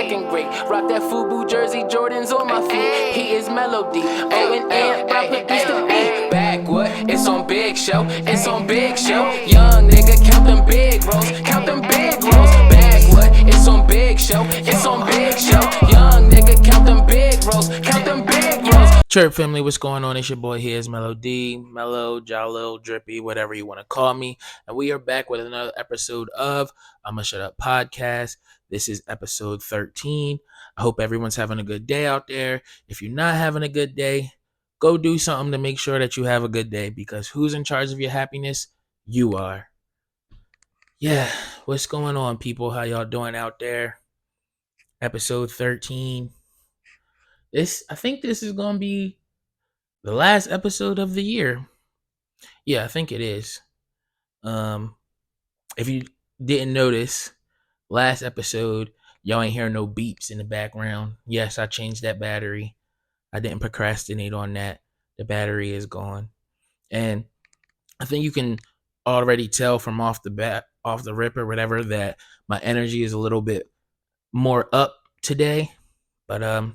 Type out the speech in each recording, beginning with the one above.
second grade. Rock that FUBU jersey, Jordans on my feet. He is Melody. O and N, I produced the beat. Backwood, it's on Big Show. It's on Big Show. Young nigga, count them big rolls. Count them big rolls. Backwood, it's on Big Show. It's on Big Show. Young nigga, count them big rolls. Count them big rolls. Chirp family, what's going on? It's your boy HeIsMellowD, Mellow, Jalil, Drippy, whatever you want to call me. And we are back with another episode of Ima Shut Up podcast. This is episode 13. I hope everyone's having a good day out there. If you're not having a good day, go do something to make sure that you have a good day, because who's in charge of your happiness? You are. Yeah, what's going on, people? How y'all doing out there? Episode 13. I think this is going to be the last episode of the year. Yeah, I think it is. If you didn't notice, last episode, y'all ain't hear no beeps in the background. Yes, I changed that battery. I didn't procrastinate on that. The battery is gone. And I think you can already tell from off the rip or whatever, that my energy is a little bit more up today. But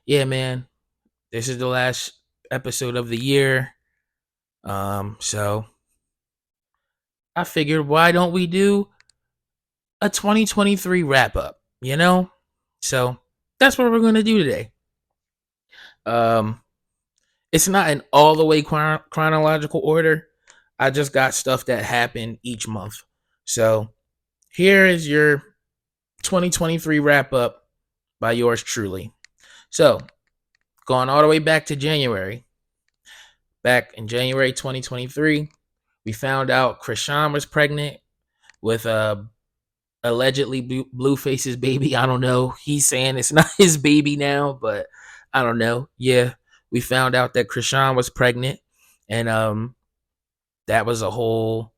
yeah, man, this is the last episode of the year. So I figured, why don't we do a 2023 wrap up, you know? So that's what we're going to do today. It's not in all the way chronological order. I just got stuff that happened each month. So here is your 2023 wrap up by yours truly. So going all the way back to January. Back in January 2023, we found out Krishan was pregnant with allegedly Blueface's baby. I don't know. He's saying it's not his baby now, but I don't know. Yeah, we found out that Krishan was pregnant, and that was a whole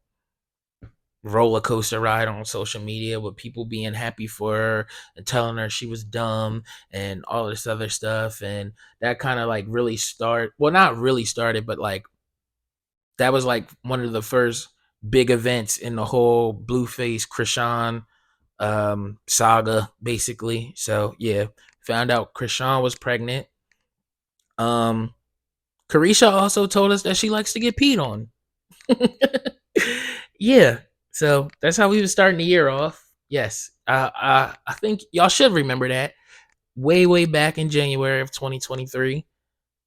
roller coaster ride on social media with people being happy for her and telling her she was dumb and all this other stuff. And that kind of like really not really started, but like that was like one of the first big events in the whole Blueface Krishan saga, basically. So yeah, found out Krishan was pregnant. Carisha also told us that she likes to get peed on. Yeah. So that's how we were starting the year off. Yes. I think y'all should remember that. Way back in January of 2023,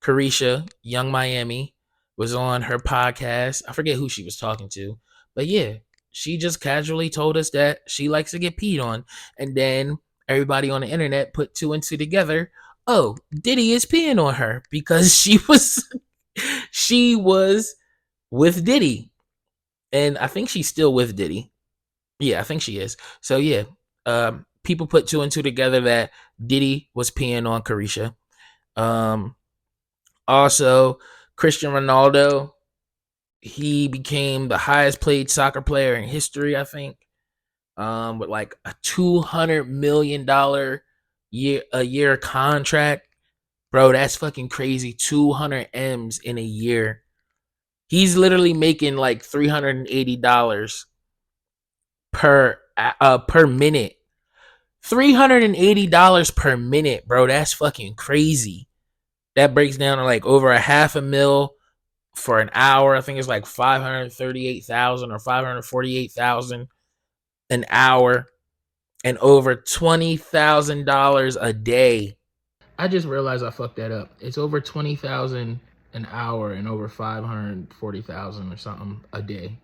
Carisha, Young Miami, was on her podcast. I forget who she was talking to, but yeah, she just casually told us that she likes to get peed on. And then everybody on the internet put two and two together. Oh, Diddy is peeing on her because she was with Diddy. And I think she's still with Diddy. Yeah, I think she is. So yeah, people put two and two together that Diddy was peeing on Carisha. Also, Cristiano Ronaldo, he became the highest paid soccer player in history, I think, with like a $200 million a year contract. Bro, that's fucking crazy. 200 M's in a year. He's literally making like $380 per minute. $380 per minute, bro. That's fucking crazy. That breaks down to like over $500,000 for an hour. I think it's like $538,000 or $548,000 an hour, and over $20,000 a day. I just realized I fucked that up. It's over $20,000 an hour and over $540,000 or something a day.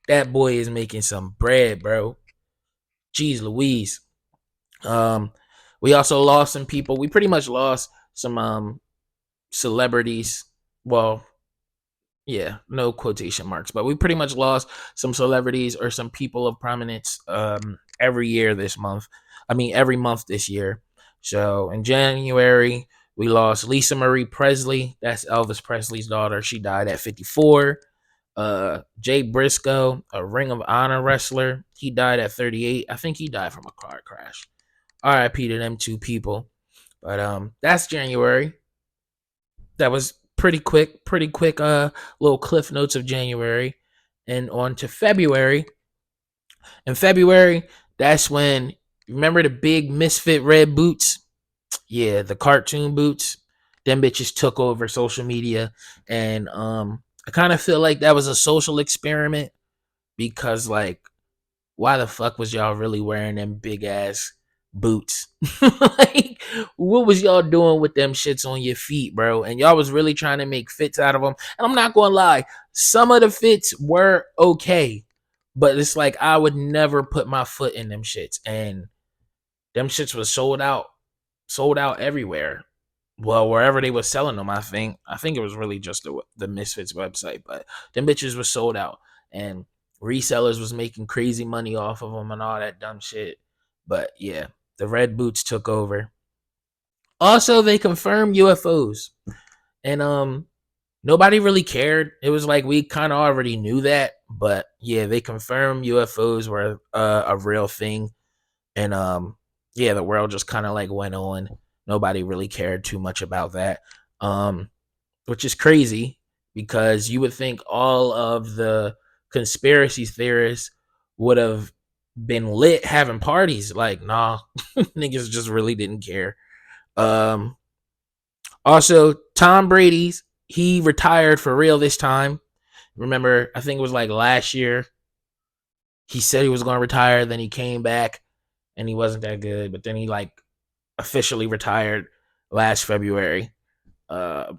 That boy is making some bread, bro. Jeez Louise. We also lost some people. We pretty much lost some celebrities. Well, yeah, no quotation marks, but we pretty much lost some celebrities or some people of prominence every month this year. So in January, we lost Lisa Marie Presley. That's Elvis Presley's daughter. She died at 54. Jay Briscoe, a Ring of Honor wrestler, he died at 38. I think he died from a car crash. R.I.P. to them two people. But that's January. That was pretty quick little cliff notes of January. And on to February. In February, that's when Remember the big misfit red boots? Yeah, the cartoon boots. Them bitches took over social media, and I kind of feel like that was a social experiment because like why the fuck was y'all really wearing them big ass boots? Like, what was y'all doing with them shits on your feet, bro? And y'all was really trying to make fits out of them. And I'm not gonna lie, some of the fits were okay, but it's like I would never put my foot in them shits, and them shits was sold out everywhere. Well, wherever they were selling them, I think it was really just the Misfits website, but them bitches were sold out, and resellers was making crazy money off of them and all that dumb shit. But yeah, the red boots took over. Also, they confirmed UFOs, and nobody really cared. It was like we kind of already knew that, but yeah, they confirmed UFOs were a real thing, and yeah, the world just kind of like went on. Nobody really cared too much about that. Um, which is crazy because you would think all of the conspiracy theorists would have been lit having parties. Like, nah, niggas just really didn't care. Um, also, Tom Brady's he retired for real this time. Remember, I think it was like last year. He said he was going to retire, then he came back and he wasn't that good. But then he like officially retired last February. Uh,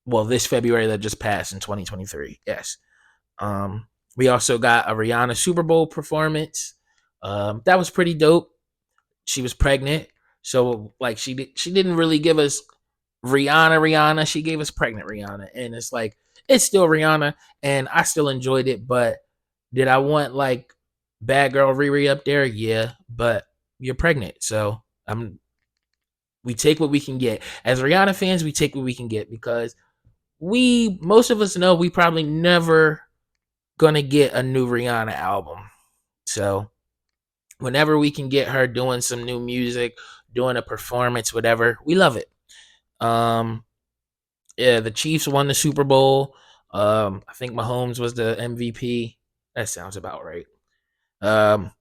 well, this February that just passed in 2023. Yes. We also got a Rihanna Super Bowl performance. That was pretty dope. She was pregnant, so like she didn't really give us Rihanna. She gave us pregnant Rihanna, and it's like it's still Rihanna, and I still enjoyed it. But did I want like Bad Girl Riri up there? Yeah, but you're pregnant, so we take what we can get. As Rihanna fans, we take what we can get because most of us know we probably never gonna get a new Rihanna album. So whenever we can get her doing some new music, doing a performance, whatever, we love it. Um, yeah, the Chiefs won the Super Bowl. I think Mahomes was the MVP. That sounds about right. Um,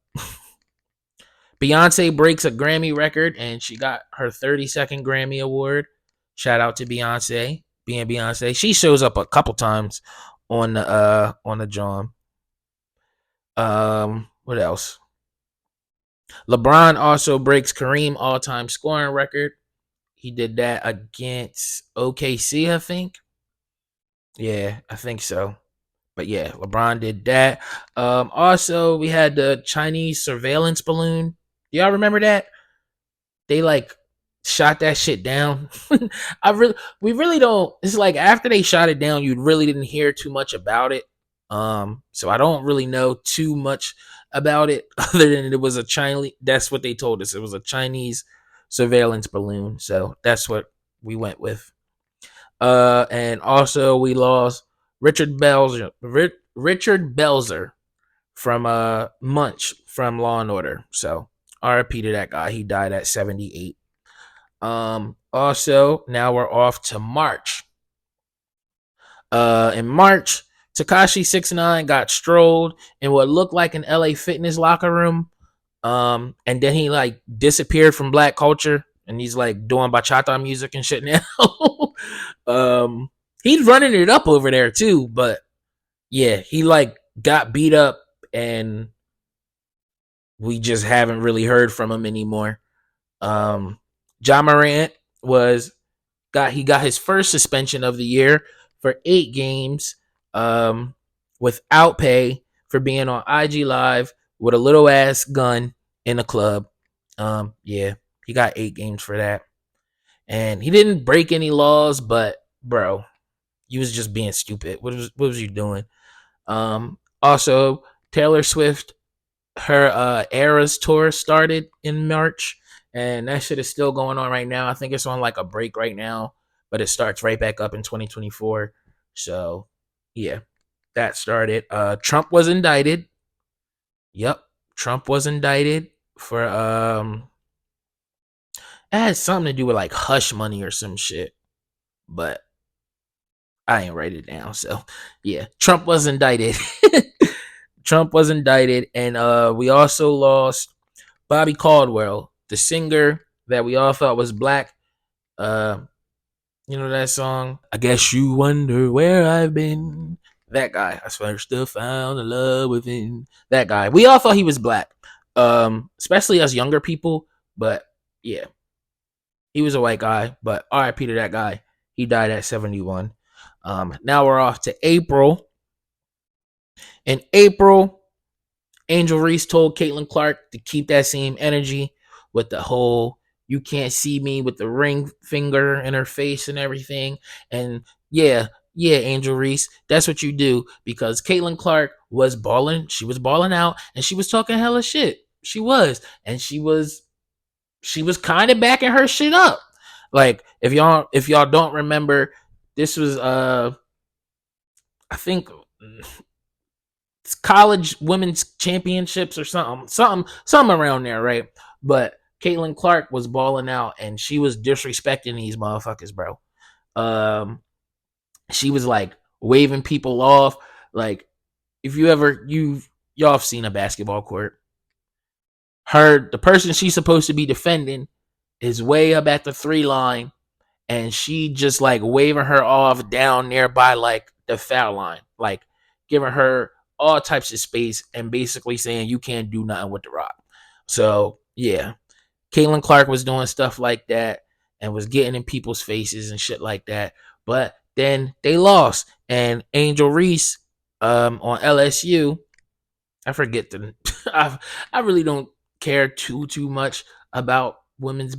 Beyonce breaks a Grammy record and she got her 32nd Grammy award. Shout out to Beyonce, being Beyonce. She shows up a couple times on the John. What else? LeBron also breaks Kareem all-time scoring record. He did that against OKC, I think. Yeah, I think so. But yeah, LeBron did that. Also, we had the Chinese surveillance balloon. Do y'all remember that? They like shot that shit down. We really don't. It's like after they shot it down, you really didn't hear too much about it. So I don't really know too much about it other than it was a Chinese. That's what they told us. It was a Chinese surveillance balloon. So that's what we went with. And also we lost Richard Belzer. Richard Belzer from Munch from Law and Order. So RIP to that guy. He died at 78. Also, now we're off to March. In March, Takashi 69 got strolled in what looked like an LA Fitness locker room. And then he like disappeared from black culture and he's like doing bachata music and shit now. He's running it up over there too, but yeah, he like got beat up and we just haven't really heard from him anymore. Ja Morant got his first suspension of the year for 8 games without pay for being on IG Live with a little ass gun in a club. Yeah, he got 8 games for that. And he didn't break any laws, but bro, you was just being stupid. What was you doing? Also, Taylor Swift, her Eras tour started in March, and that shit is still going on right now. I think it's on like a break right now, but it starts right back up in 2024. So, yeah, that started. Trump was indicted. Yep, Trump was indicted for it had something to do with like hush money or some shit, but I ain't write it down. So, yeah, Trump was indicted. Trump was indicted, and we also lost Bobby Caldwell, the singer that we all thought was black. Uh, you know that song? I guess you wonder where I've been. That guy. I swear, still found a love within. That guy. We all thought he was black. Especially as younger people. But yeah, he was a white guy. But R.I.P. to that guy. He died at 71. Now we're off to April. In April, Angel Reese told Caitlin Clark to keep that same energy with the whole "you can't see me" with the ring finger in her face and everything. And yeah, Angel Reese, that's what you do, because Caitlin Clark was balling. She was balling out, and she was talking hella shit. She was, and she was kind of backing her shit up. Like if y'all don't remember, this was I think college women's championships or something around there, right? But Caitlin Clark was balling out, and she was disrespecting these motherfuckers, bro. She was like waving people off. Like, if y'all have seen a basketball court, the person she's supposed to be defending is way up at the 3 line, and she just like waving her off down nearby like the foul line, like giving her all types of space and basically saying you can't do nothing with the rock. So yeah, Caitlin Clark was doing stuff like that and was getting in people's faces and shit like that. But then they lost, and Angel Reese on LSU, I forget the I really don't care too much about women's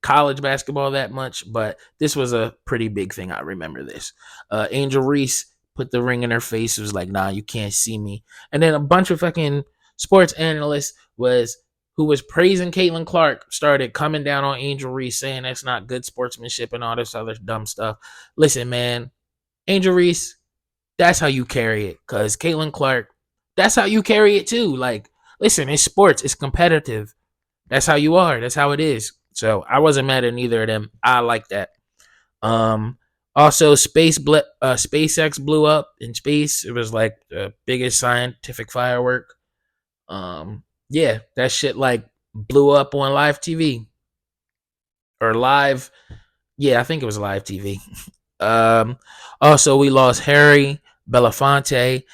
college basketball that much, but this was a pretty big thing. I remember this. Angel Reese put the ring in her face. It was like, nah, you can't see me. And then a bunch of fucking sports analysts who was praising Caitlin Clark started coming down on Angel Reese, saying that's not good sportsmanship and all this other dumb stuff. Listen, man, Angel Reese, that's how you carry it. Cause Caitlin Clark, that's how you carry it too. Like, listen, it's sports, it's competitive. That's how you are. That's how it is. So I wasn't mad at neither of them. I like that. Um, Also, SpaceX blew up in space. It was like the biggest scientific firework. Yeah, that shit like blew up on live TV or live. Yeah, I think it was live TV. Also, we lost Harry Belafonte,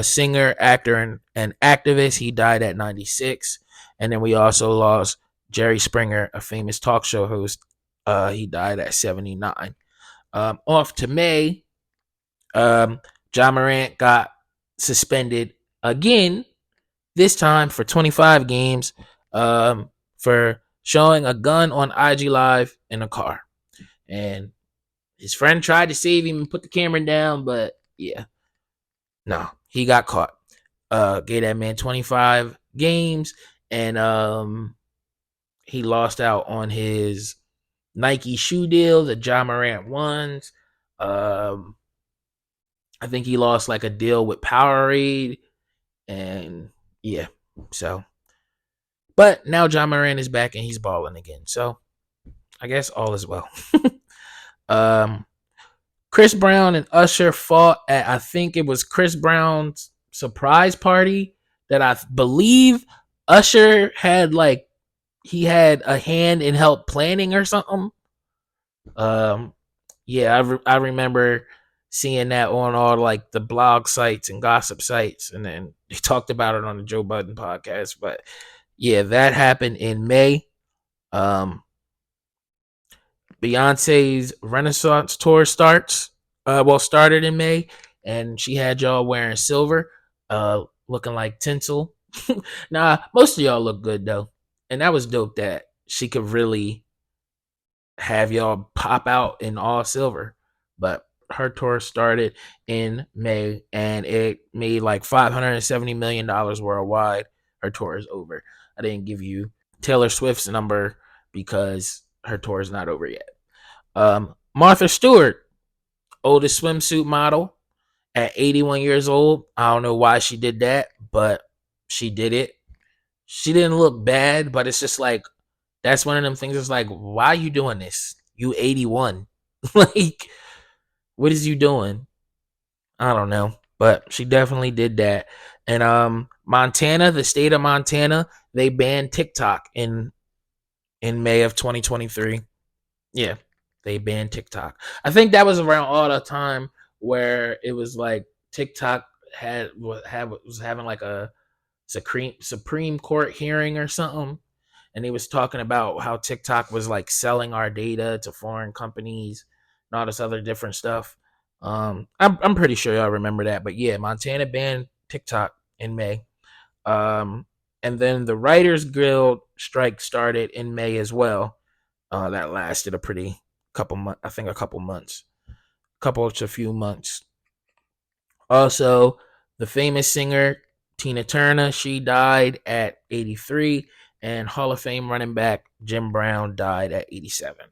singer, actor, and activist. He died at 96. And then we also lost Jerry Springer, a famous talk show host. He died at 79. Off to May, Ja Morant got suspended again, this time for 25 games, for showing a gun on IG Live in a car. And his friend tried to save him and put the camera down, but yeah, no, he got caught. Gave that man 25 games, and he lost out on his Nike shoe deal, the Ja Morant ones. I think he lost like a deal with Powerade, and yeah, so. But now Ja Morant is back and he's balling again, so I guess all is well. um, Chris Brown and Usher fought at, I think it was Chris Brown's surprise party that I believe Usher had, like, he had a hand in help planning or something. Um, yeah, I remember seeing that on all like the blog sites and gossip sites, and then they talked about it on the Joe Budden podcast. But yeah, that happened in May. Beyonce's Renaissance tour started in May, and she had y'all wearing silver, looking like tinsel. Nah, most of y'all look good though, and that was dope that she could really have y'all pop out in all silver. But her tour started in May, and it made like $570 million worldwide. Her tour is over. I didn't give you Taylor Swift's number because her tour is not over yet. Martha Stewart, oldest swimsuit model at 81 years old. I don't know why she did that, but she did it. She didn't look bad, but it's just like, that's one of them things. It's like, why are you doing this? You 81. Like, what is you doing? I don't know. But she definitely did that. And Montana, the state of Montana, they banned TikTok in May of 2023. Yeah, they banned TikTok. I think that was around all the time where it was like TikTok was having like a Supreme Court hearing or something, and he was talking about how TikTok was like selling our data to foreign companies and all this other different stuff. I'm pretty sure y'all remember that, but yeah, Montana banned TikTok in May. Um, and then the Writers Guild strike started in May as well. That lasted a pretty couple months, I think a couple months, couple to few months. Also, the famous singer Tina Turner, she died at 83, and Hall of Fame running back Jim Brown died at 87.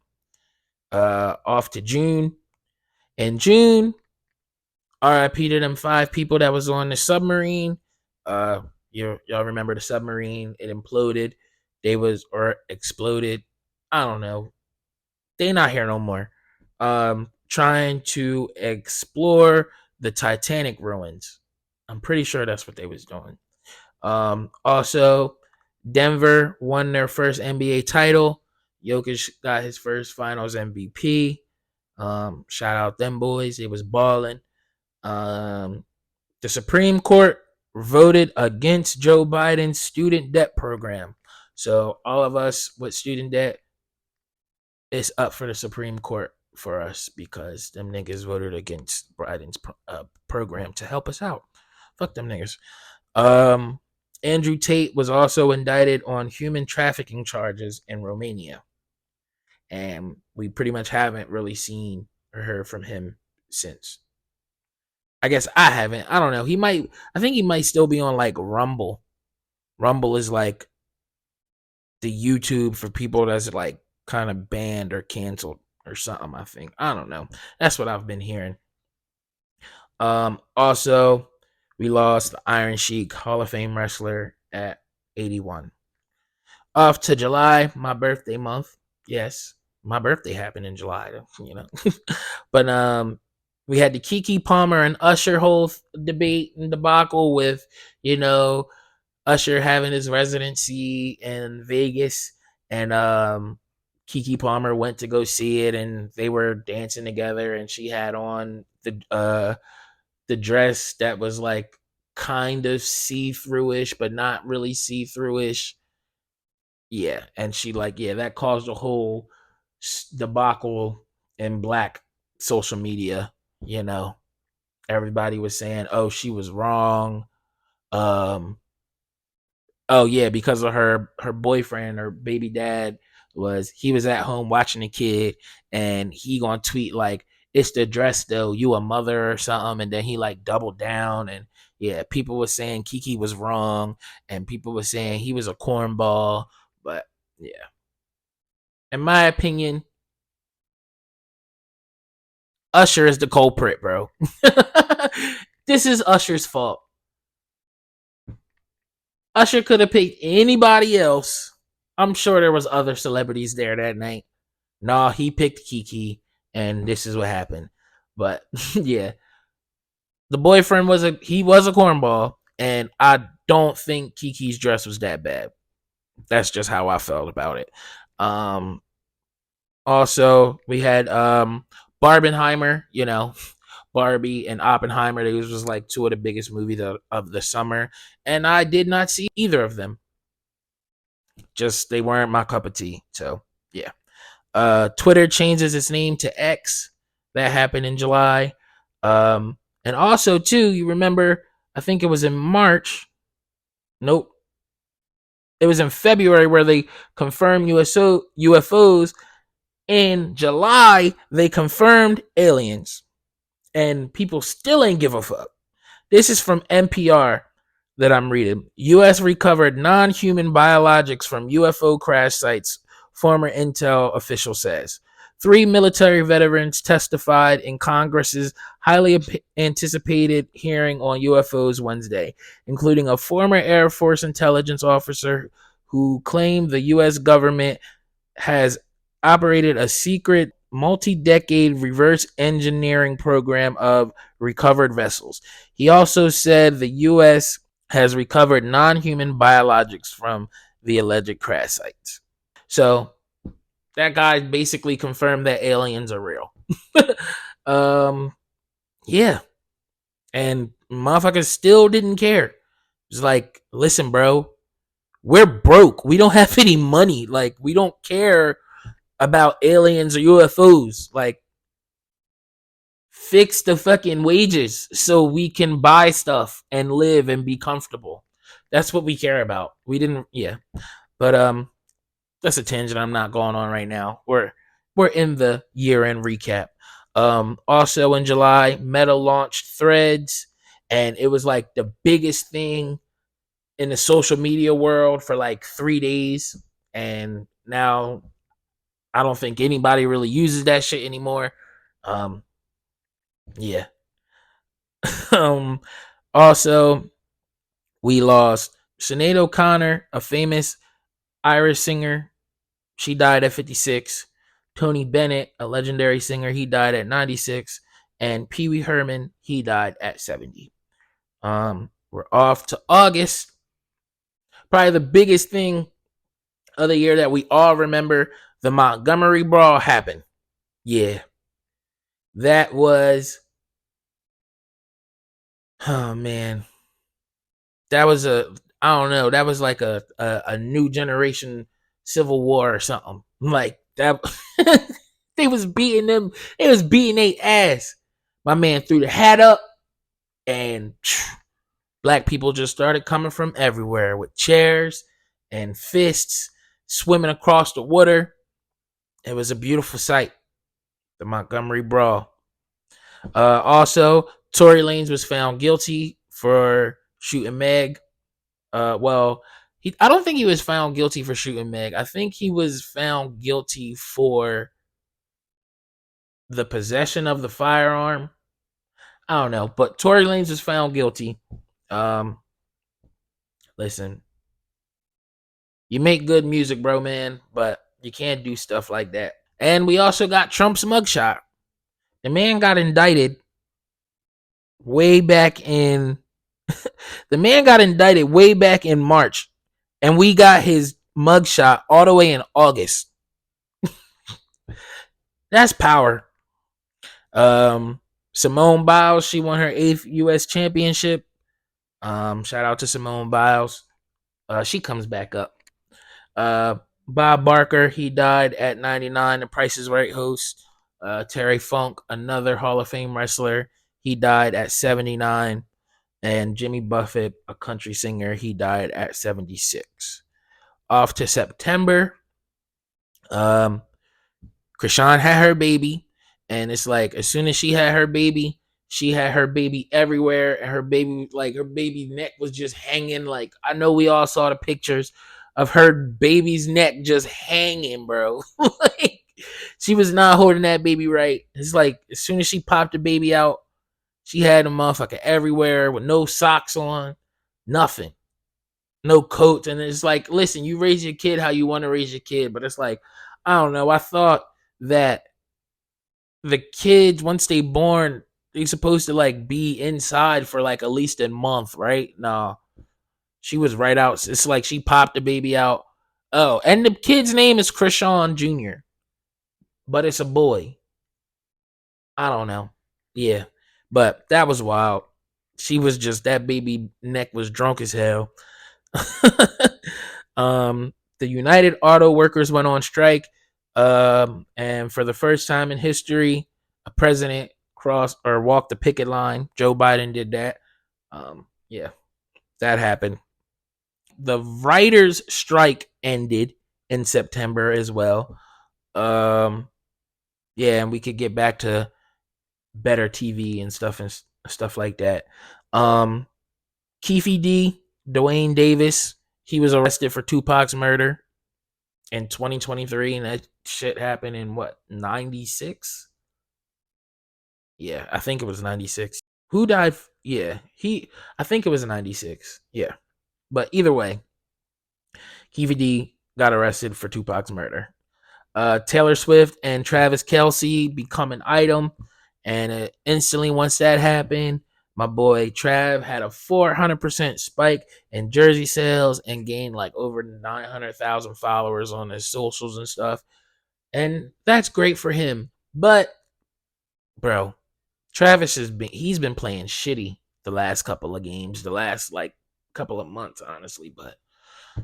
Off to June. In June, RIP to them 5 people that was on the submarine. Y'all remember the submarine? It imploded. Or exploded. I don't know. They not here no more. Trying to explore the Titanic ruins. I'm pretty sure that's what they was doing. Also, Denver won their first NBA title. Jokic got his first Finals MVP. Shout out them boys. It was balling. The Supreme Court voted against Joe Biden's student debt program. So all of us with student debt, it's up for the Supreme Court for us because them niggas voted against Biden's program to help us out. Fuck them niggas. Andrew Tate was also indicted on human trafficking charges in Romania. And we pretty much haven't really seen or heard from him since. I guess I haven't. I don't know. I think he might still be on like Rumble. Rumble is like the YouTube for people that's like kind of banned or canceled or something, I think. I don't know. That's what I've been hearing. Also, we lost the Iron Sheik, Hall of Fame wrestler at 81. Off to July, my birthday month. Yes, my birthday happened in July, you know. But we had the Keke Palmer and Usher whole debate and debacle with, Usher having his residency in Vegas, and Keke Palmer went to go see it, and they were dancing together, and she had on the dress that was like kind of see-through-ish, but not really see-through-ish. Yeah, and she that caused a whole debacle in black social media. Everybody was saying, "Oh, she was wrong." Oh yeah, because of her boyfriend or baby dad he was at home watching the kid, and he gonna tweet like, "It's the dress though, you a mother" or something, and then he like doubled down, and yeah, people were saying Keke was wrong, and people were saying he was a cornball, but yeah, in my opinion, Usher is the culprit, bro. This is Usher's fault. Usher could have picked anybody else. I'm sure there was other celebrities there that night. Nah, he picked Keke, and this is what happened. But yeah, the boyfriend was a cornball, and I don't think Keke's dress was that bad. That's just how I felt about it. Also, we had Barbenheimer, Barbie and Oppenheimer. Those was like 2 of the biggest movies of the summer, and I did not see either of them. Just they weren't my cup of tea. So yeah. Twitter changes its name to X. That happened in July. And also too, you remember, I think it was in March. Nope. It was in February where they confirmed UFOs. In July, they confirmed aliens. And people still ain't give a fuck. This is from NPR that I'm reading. U.S. recovered non-human biologics from UFO crash sites, former intel official says. 3 military veterans testified in Congress's highly anticipated hearing on UFOs Wednesday, including a former Air Force intelligence officer who claimed the U.S. government has operated a secret multi-decade reverse engineering program of recovered vessels. He also said the U.S. has recovered non-human biologics from the alleged crash sites. So that guy basically confirmed that aliens are real. um, yeah, and motherfuckers still didn't care. It's like, listen, bro, we're broke. We don't have any money. Like, we don't care about aliens or UFOs. Like, fix the fucking wages so we can buy stuff and live and be comfortable. That's what we care about. We didn't, yeah. But that's a tangent I'm not going on right now. We're in the year-end recap. Also in July, Meta launched Threads, and it was like the biggest thing in the social media world for like 3 days. And now I don't think anybody really uses that shit anymore. Yeah. um Also, we lost Sinead O'Connor, a famous Irish singer. She died at 56. Tony Bennett, a legendary singer, he died at 96. And Pee Wee Herman, he died at 70. We're off to August. Probably the biggest thing of the year that we all remember, the Montgomery Brawl happened. Yeah. That was, oh man. That was I don't know, that was like a new generation civil war or something. Like that they was beating them, they was beating their ass. My man threw the hat up, and black people just started coming from everywhere with chairs and fists swimming across the water. It was a beautiful sight. The Montgomery Brawl. Also, Tory Lanez was found guilty for shooting Meg. Well, I don't think he was found guilty for shooting Meg. I think he was found guilty for the possession of the firearm. I don't know, but Tory Lanez was found guilty. Um, Listen, you make good music, bro, man, but you can't do stuff like that. And we also got Trump's mugshot. The man got indicted way back in the man got indicted way back in March, and we got his mugshot all the way in August. That's power. Simone Biles, she won her 8th U.S. championship. Shout out to Simone Biles. She comes back up. Bob Barker, he died at 99. The Price is Right host. Terry Funk, another Hall of Fame wrestler, he died at 79. And Jimmy Buffett, a country singer, he died at 76. Off to September. Krishan had her baby, and it's like as soon as she had her baby everywhere, and her baby neck was just hanging. Like, I know we all saw the pictures of her baby's neck just hanging, bro. Like, she was not holding that baby right. It's like as soon as she popped the baby out, she had a motherfucker everywhere with no socks on, nothing, no coats. And it's like, listen, you raise your kid how you want to raise your kid, but it's like, I don't know. I thought that the kids, once they born, they supposed to like be inside for like at least a month, right? No, she was right out. It's like she popped the baby out. Oh, and the kid's name is Krishan Jr., but it's a boy. I don't know. Yeah, but that was wild. She was just, that baby neck was drunk as hell. The United Auto Workers went on strike. And for the first time in history, a president crossed or walked the picket line. Joe Biden did that. Yeah, that happened. The writers' strike ended in September as well. Yeah, and we could get back to better TV and stuff like that. Keefe D, Dwayne Davis, he was arrested for Tupac's murder in 2023, and that shit happened in what, 96? Yeah, I think it was 96. Who died? Yeah, I think it was 96. Yeah, but either way, Keefe D got arrested for Tupac's murder. Taylor Swift and Travis Kelce become an item, and instantly once that happened, My boy Trav had a 400% spike in jersey sales and gained like over 900,000 followers on his socials and stuff. And that's great for him. But, bro, Travis he's been playing shitty the last couple of games, the last like couple of months, honestly, but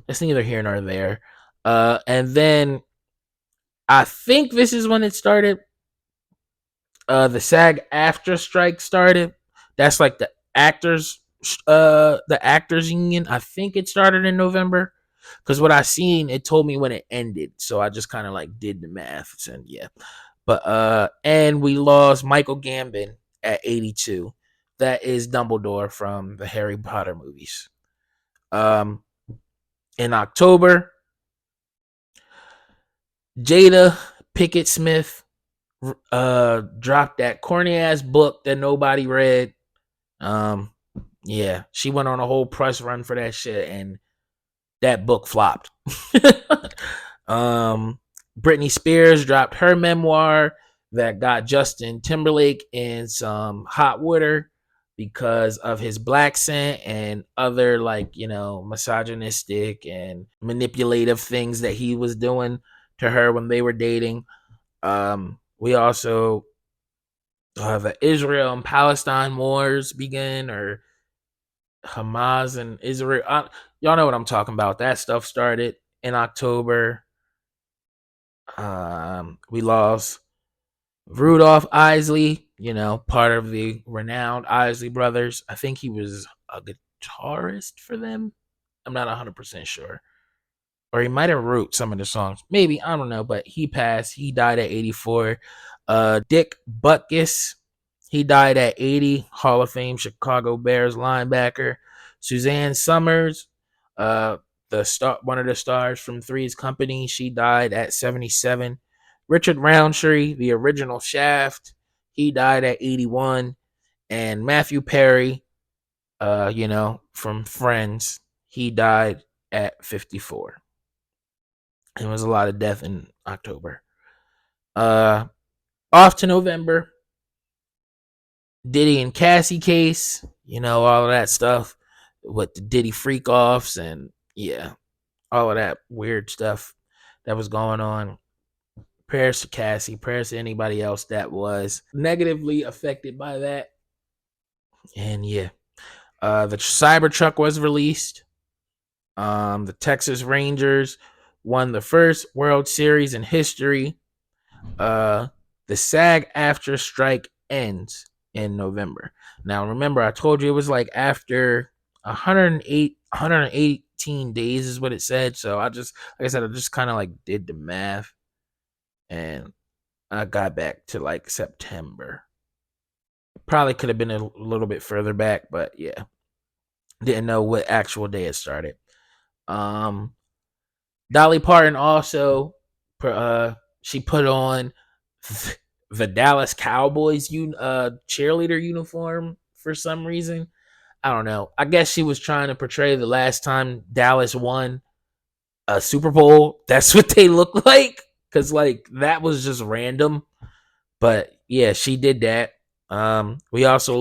it's neither here nor there. And then I think this is when it started. The SAG after strike started. That's like the actors union. I think it started in November. Cause what I seen, it told me when it ended. So I just kind of like did the math and yeah. But and we lost Michael Gambon at 82. That is Dumbledore from the Harry Potter movies. In October, Jada Pickett Smith dropped that corny ass book that nobody read. Yeah, she went on a whole press run for that shit and that book flopped. Britney Spears dropped her memoir that got Justin Timberlake in some hot water because of his black scent and other like, misogynistic and manipulative things that he was doing to her when they were dating. We also the Israel and Palestine wars begin, or Hamas and Israel. Y'all know what I'm talking about. That stuff started in October. We lost Rudolph Isley, part of the renowned Isley brothers. I think he was a guitarist for them. I'm not 100% sure. Or he might have wrote some of the songs. Maybe, I don't know, but he passed. He died at 84. Dick Butkus, he died at 80. Hall of Fame Chicago Bears linebacker. Suzanne Summers, one of the stars from Three's Company, she died at 77. Richard Roundtree, the original Shaft, he died at 81. And Matthew Perry, from Friends, he died at 54. It was a lot of death in October. Off to November. Diddy and Cassie case, all of that stuff with the Diddy freak offs and yeah, all of that weird stuff that was going on. Prayers to Cassie, prayers to anybody else that was negatively affected by that. And yeah, the Cybertruck was released. The Texas Rangers won the first World Series in history. The SAG after strike ends in November. Now, remember, I told you it was like after 118 days is what it said. So I just kind of like did the math and I got back to like September. Probably could have been a little bit further back, but yeah, didn't know what actual day it started. Dolly Parton also, she put on the Dallas Cowboys cheerleader uniform for some reason. I don't know. I guess she was trying to portray the last time Dallas won a Super Bowl. That's what they look like. Cause like that was just random. But yeah, she did that. We also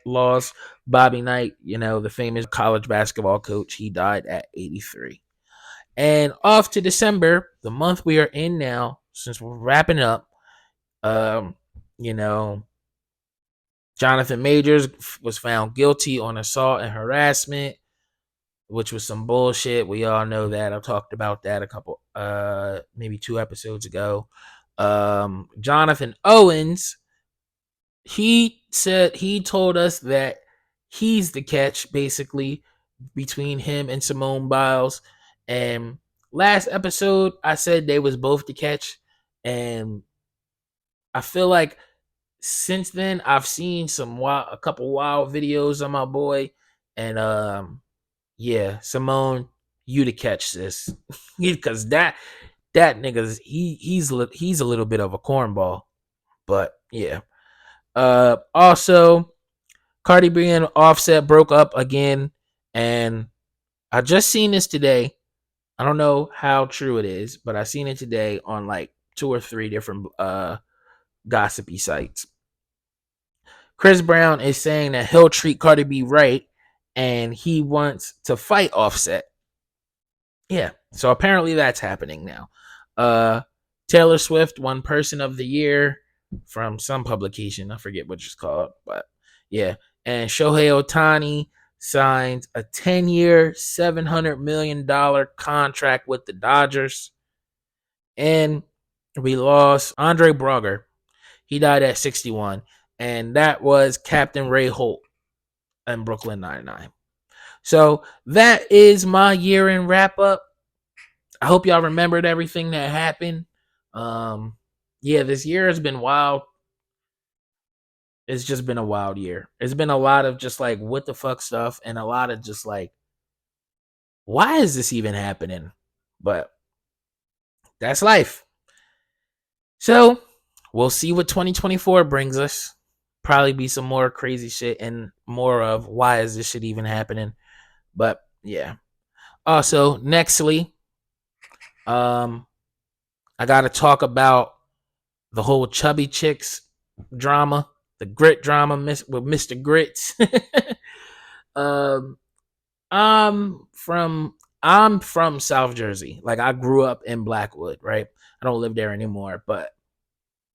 lost Bobby Knight, the famous college basketball coach. He died at 83. And off to December, the month we are in now, since we're wrapping up. You know, Jonathan Majors was found guilty on assault and harassment, which was some bullshit. We all know that. I talked about that a couple, maybe 2 episodes ago. Jonathan Owens, he told us that he's the catch, basically, between him and Simone Biles. And last episode, I said they was both the catch, and I feel like since then I've seen a couple wild videos on my boy, and yeah, Simone, you to catch this because that nigga's he's a little bit of a cornball, but yeah. Also, Cardi B and Offset broke up again, and I just seen this today. I don't know how true it is, but I seen it today on like 2 or 3 different gossipy sites. Chris Brown is saying that he'll treat Cardi B right, and he wants to fight Offset. Yeah, so apparently that's happening now. Uh, Taylor Swift won Person of the Year from some publication. I forget what it's called, but yeah. And Shohei Ohtani signed a 10-year, $700 million contract with the Dodgers. And we lost Andre Brugger. He died at 61. And that was Captain Ray Holt in Brooklyn Nine-Nine. So that is my year in wrap up. I hope y'all remembered everything that happened. Yeah, this year has been wild. It's just been a wild year. It's been a lot of just like what the fuck stuff and a lot of just like, why is this even happening? But that's life. So we'll see what 2024 brings us. Probably be some more crazy shit and more of why is this shit even happening. But yeah. Also, nextly, I gotta talk about the whole Chubby Chicks drama, the grit drama with Mr. Grits. um, I'm from South Jersey. Like I grew up in Blackwood, right? I don't live there anymore, but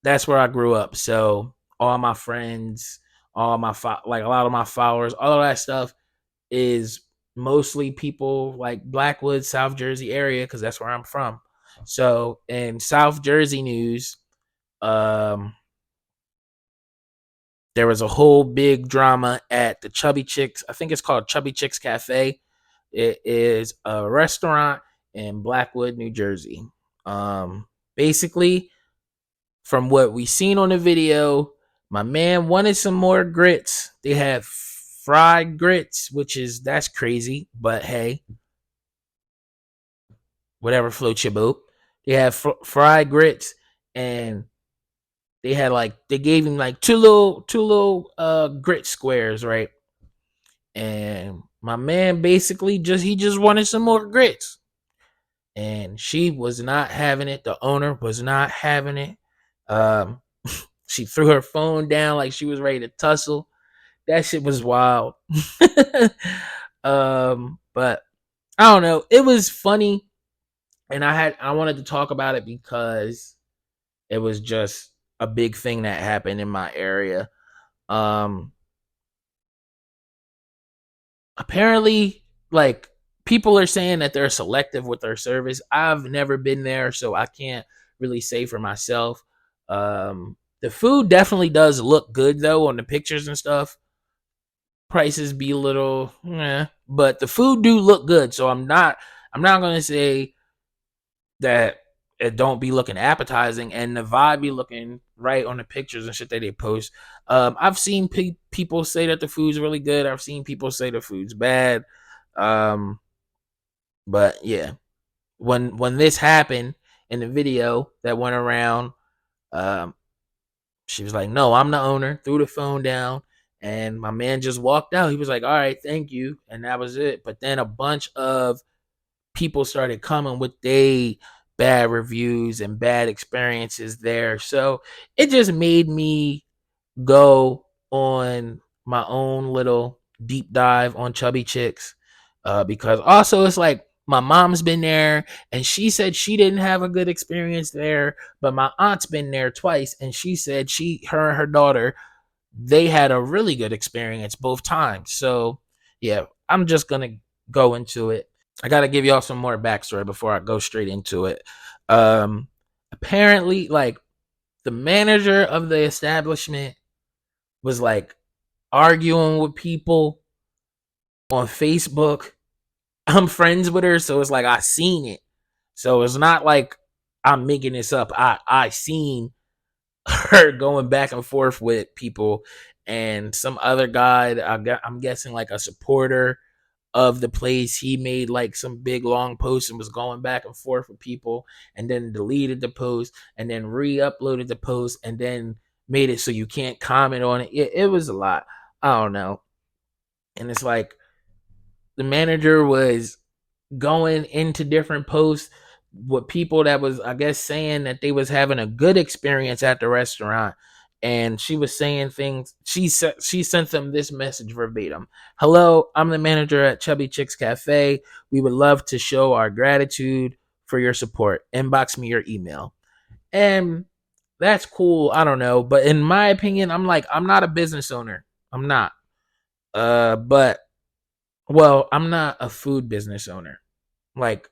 that's where I grew up. So all my friends, all my like a lot of my followers, all of that stuff is mostly people like Blackwood, South Jersey area because that's where I'm from. So in South Jersey news, there was a whole big drama at the Chubby Chicks. I think it's called Chubby Chicks Cafe. It is a restaurant in Blackwood, New Jersey. Basically, from what we seen on the video, my man wanted some more grits. They have fried grits, that's crazy, but hey, whatever floats your boat. They have fried grits, and they gave him like two little grit squares, right? And my man basically just wanted some more grits. And she was not having it. The owner was not having it. She threw her phone down like she was ready to tussle. That shit was wild. But I don't know. It was funny, and I wanted to talk about it because it was just a big thing that happened in my area. Apparently, like, people are saying that they're selective with their service. I've never been there, so I can't really say for myself. The food definitely does look good though on the pictures and stuff. Prices be a little, but the food do look good. So I'm not gonna say that it don't be looking appetizing, and the vibe be looking right on the pictures and shit that they post. I've seen people say that the food's really good. I've seen people say the food's bad. But yeah, when this happened in the video that went around, um, she was like, "No, I'm the owner." Threw the phone down, and my man just walked out. He was like, "All right, thank you," and that was it. But then a bunch of people started coming with they bad reviews and bad experiences there. So it just made me go on my own little deep dive on Chubby Chicks. Because also it's like my mom's been there and she said she didn't have a good experience there, but my aunt's been there twice and she said her and her daughter, they had a really good experience both times. So yeah, I'm just gonna go into it. I gotta give y'all some more backstory before I go straight into it. Apparently, like, the manager of the establishment was like arguing with people on Facebook. I'm friends with her, so it's like I seen it. So it's not like I'm making this up. I seen her going back and forth with people, and some other guy, I'm guessing like a supporter of the place, he made like some big long post and was going back and forth with people, and then deleted the post and then re-uploaded the post and then made it so you can't comment on it. It was a lot. I don't know. And it's like the manager was going into different posts with people that was, I guess, saying that they was having a good experience at the restaurant, and she was saying things. She sent them this message verbatim. Hello, I'm the manager at Chubby Chicks Cafe. We would love to show our gratitude for your support. Inbox me your email. And that's cool. I don't know. But in my opinion, I'm like, I'm not a business owner. I'm not. But well, I'm not a food business owner. Like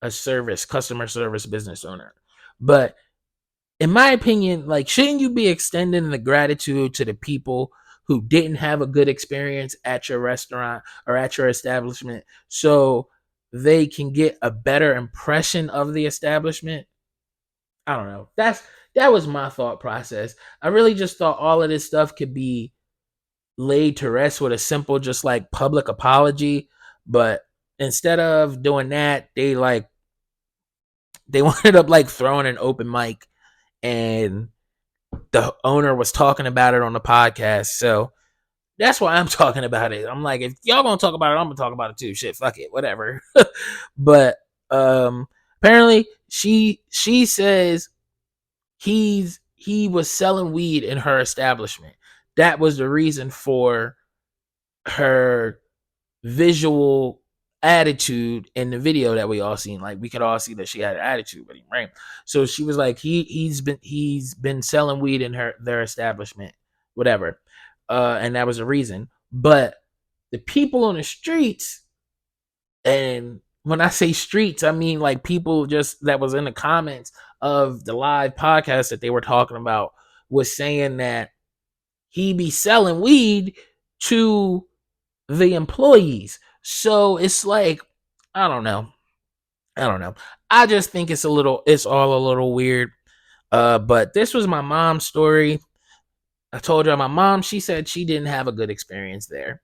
a customer service business owner. But in my opinion, like, shouldn't you be extending the gratitude to the people who didn't have a good experience at your restaurant or at your establishment so they can get a better impression of the establishment? I don't know. That was my thought process. I really just thought all of this stuff could be laid to rest with a simple, just like public apology. But instead of doing that, they ended up like throwing an open mic, and the owner was talking about it on the podcast. So that's why I'm talking about it. I'm like, if y'all gonna talk about it, I'm gonna talk about it too. Shit, fuck it, whatever. But apparently she says he was selling weed in her establishment. That was the reason for her visual attitude in the video that we all seen. Like, we could all see that she had an attitude with him, right? So she was like, he's been selling weed in their establishment, whatever. And that was the reason. But the people on the streets, and when I say streets, I mean like people just that was in the comments of the live podcast that they were talking about, was saying that he be selling weed to the employees. So it's like, I don't know. I just think it's all a little weird. But this was my mom's story. I told you my mom, she said she didn't have a good experience there,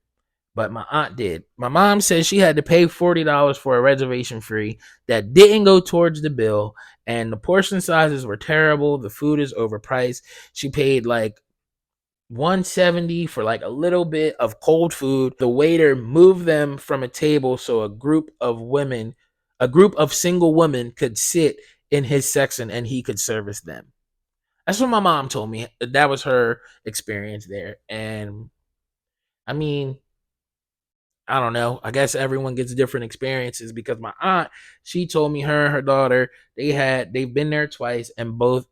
but my aunt did. My mom said she had to pay $40 for a reservation fee that didn't go towards the bill, and the portion sizes were terrible. The food is overpriced. She paid like $170 for like a little bit of cold food. The waiter moved them from a table so a group of single women could sit in his section and he could service them. That's what my mom told me. That was her experience there. And I mean, I don't know. I guess everyone gets different experiences, because my aunt, she told me her and her daughter, they've been there twice, and both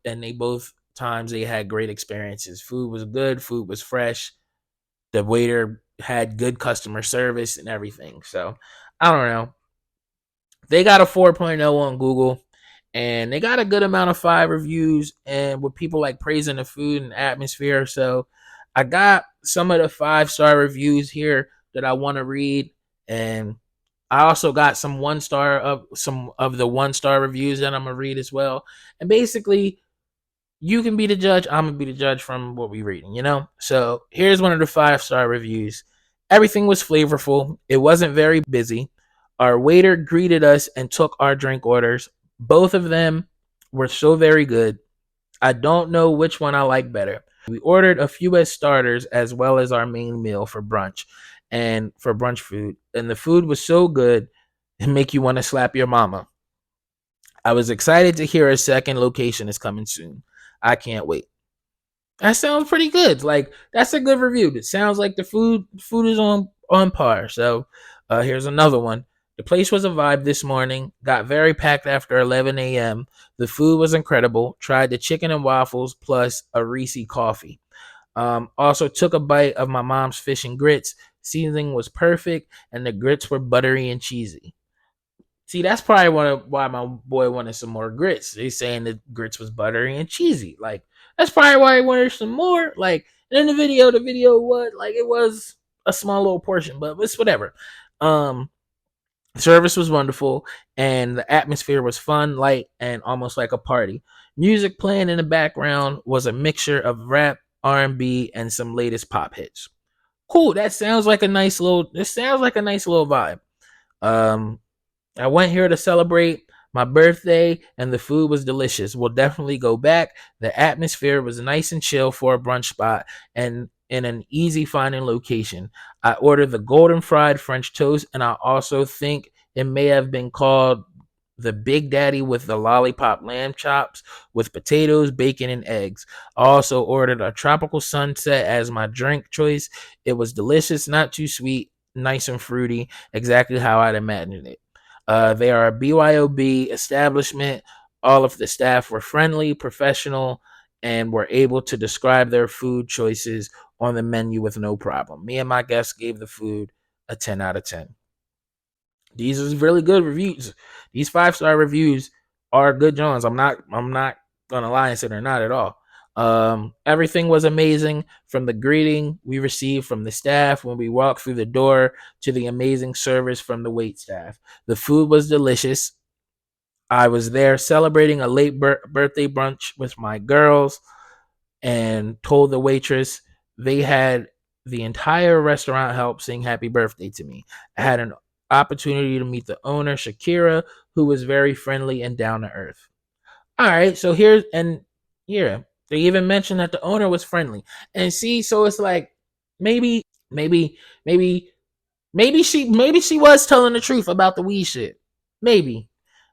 times they had great experiences. Food was good, food was fresh. The waiter had good customer service and everything. So, I don't know. They got a 4.0 on Google, and they got a good amount of 5 reviews, and with people like praising the food and atmosphere. So I got some of the 5-star reviews here that I want to read, and I also got some of the 1-star reviews that I'm gonna read as well. And basically, you can be the judge. I'm gonna be the judge from what we reading, you know. So here's one of the 5-star reviews. Everything was flavorful. It wasn't very busy. Our waiter greeted us and took our drink orders. Both of them were so very good. I don't know which one I like better. We ordered a few as starters as well as our main meal for brunch food. And the food was so good it make you want to slap your mama. I was excited to hear a second location is coming soon. I can't wait. That sounds pretty good. Like, that's a good review. It sounds like the food is on par. So here's another one. The place was a vibe this morning. Got very packed after 11 a.m. The food was incredible. Tried the chicken and waffles plus a Reese coffee. Also took a bite of my mom's fish and grits. Seasoning was perfect, and the grits were buttery and cheesy. See, that's probably why my boy wanted some more grits. He's saying the grits was buttery and cheesy. Like, that's probably why he wanted some more. Like, in the video was like, it was a small little portion, but it's whatever. Service was wonderful, and the atmosphere was fun, light, and almost like a party. Music playing in the background was a mixture of rap, R&B, and some latest pop hits. Cool. That sounds like a nice little. This sounds like a nice little vibe. I went here to celebrate my birthday, and the food was delicious. We'll definitely go back. The atmosphere was nice and chill for a brunch spot, and in an easy finding location. I ordered the golden fried French toast, and I also think it may have been called the Big Daddy with the lollipop lamb chops with potatoes, bacon, and eggs. I also ordered a tropical sunset as my drink choice. It was delicious, not too sweet, nice and fruity, exactly how I'd imagined it. They are a BYOB establishment. All of the staff were friendly, professional, and were able to describe their food choices on the menu with no problem. Me and my guests gave the food a 10 out of 10. These are really good reviews. These 5-star reviews are good Jones. I'm not gonna lie and say they're not at all. Everything was amazing, from the greeting we received from the staff when we walked through the door to the amazing service from the wait staff. The food was delicious. I was there celebrating a late birthday brunch with my girls and told the waitress they had the entire restaurant help sing happy birthday to me. I had an opportunity to meet the owner, Shakira, who was very friendly and down to earth. All right, so here's and here they even mentioned that the owner was friendly. And see, so it's like maybe, maybe, maybe she was telling the truth about the weed shit. Maybe.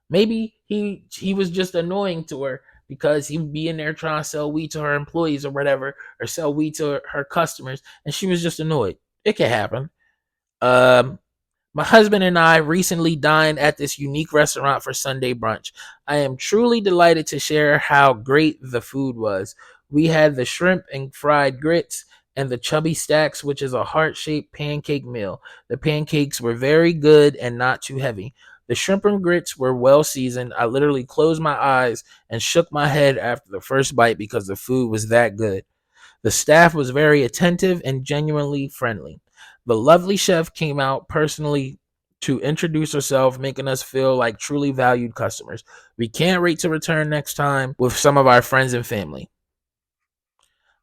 Maybe he was just annoying to her because he'd be in there trying to sell weed to her employees or whatever, or sell weed to her customers, and she was just annoyed. It can happen. Um, my husband and I recently dined at this unique restaurant for Sunday brunch. I am truly delighted to share how great the food was. We had the shrimp and fried grits and the chubby stacks, which is a heart-shaped pancake meal. The pancakes were very good and not too heavy. The shrimp and grits were well seasoned. I literally closed my eyes and shook my head after the first bite because the food was that good. The staff was very attentive and genuinely friendly. The lovely chef came out personally to introduce herself, making us feel like truly valued customers. We can't wait to return next time with some of our friends and family.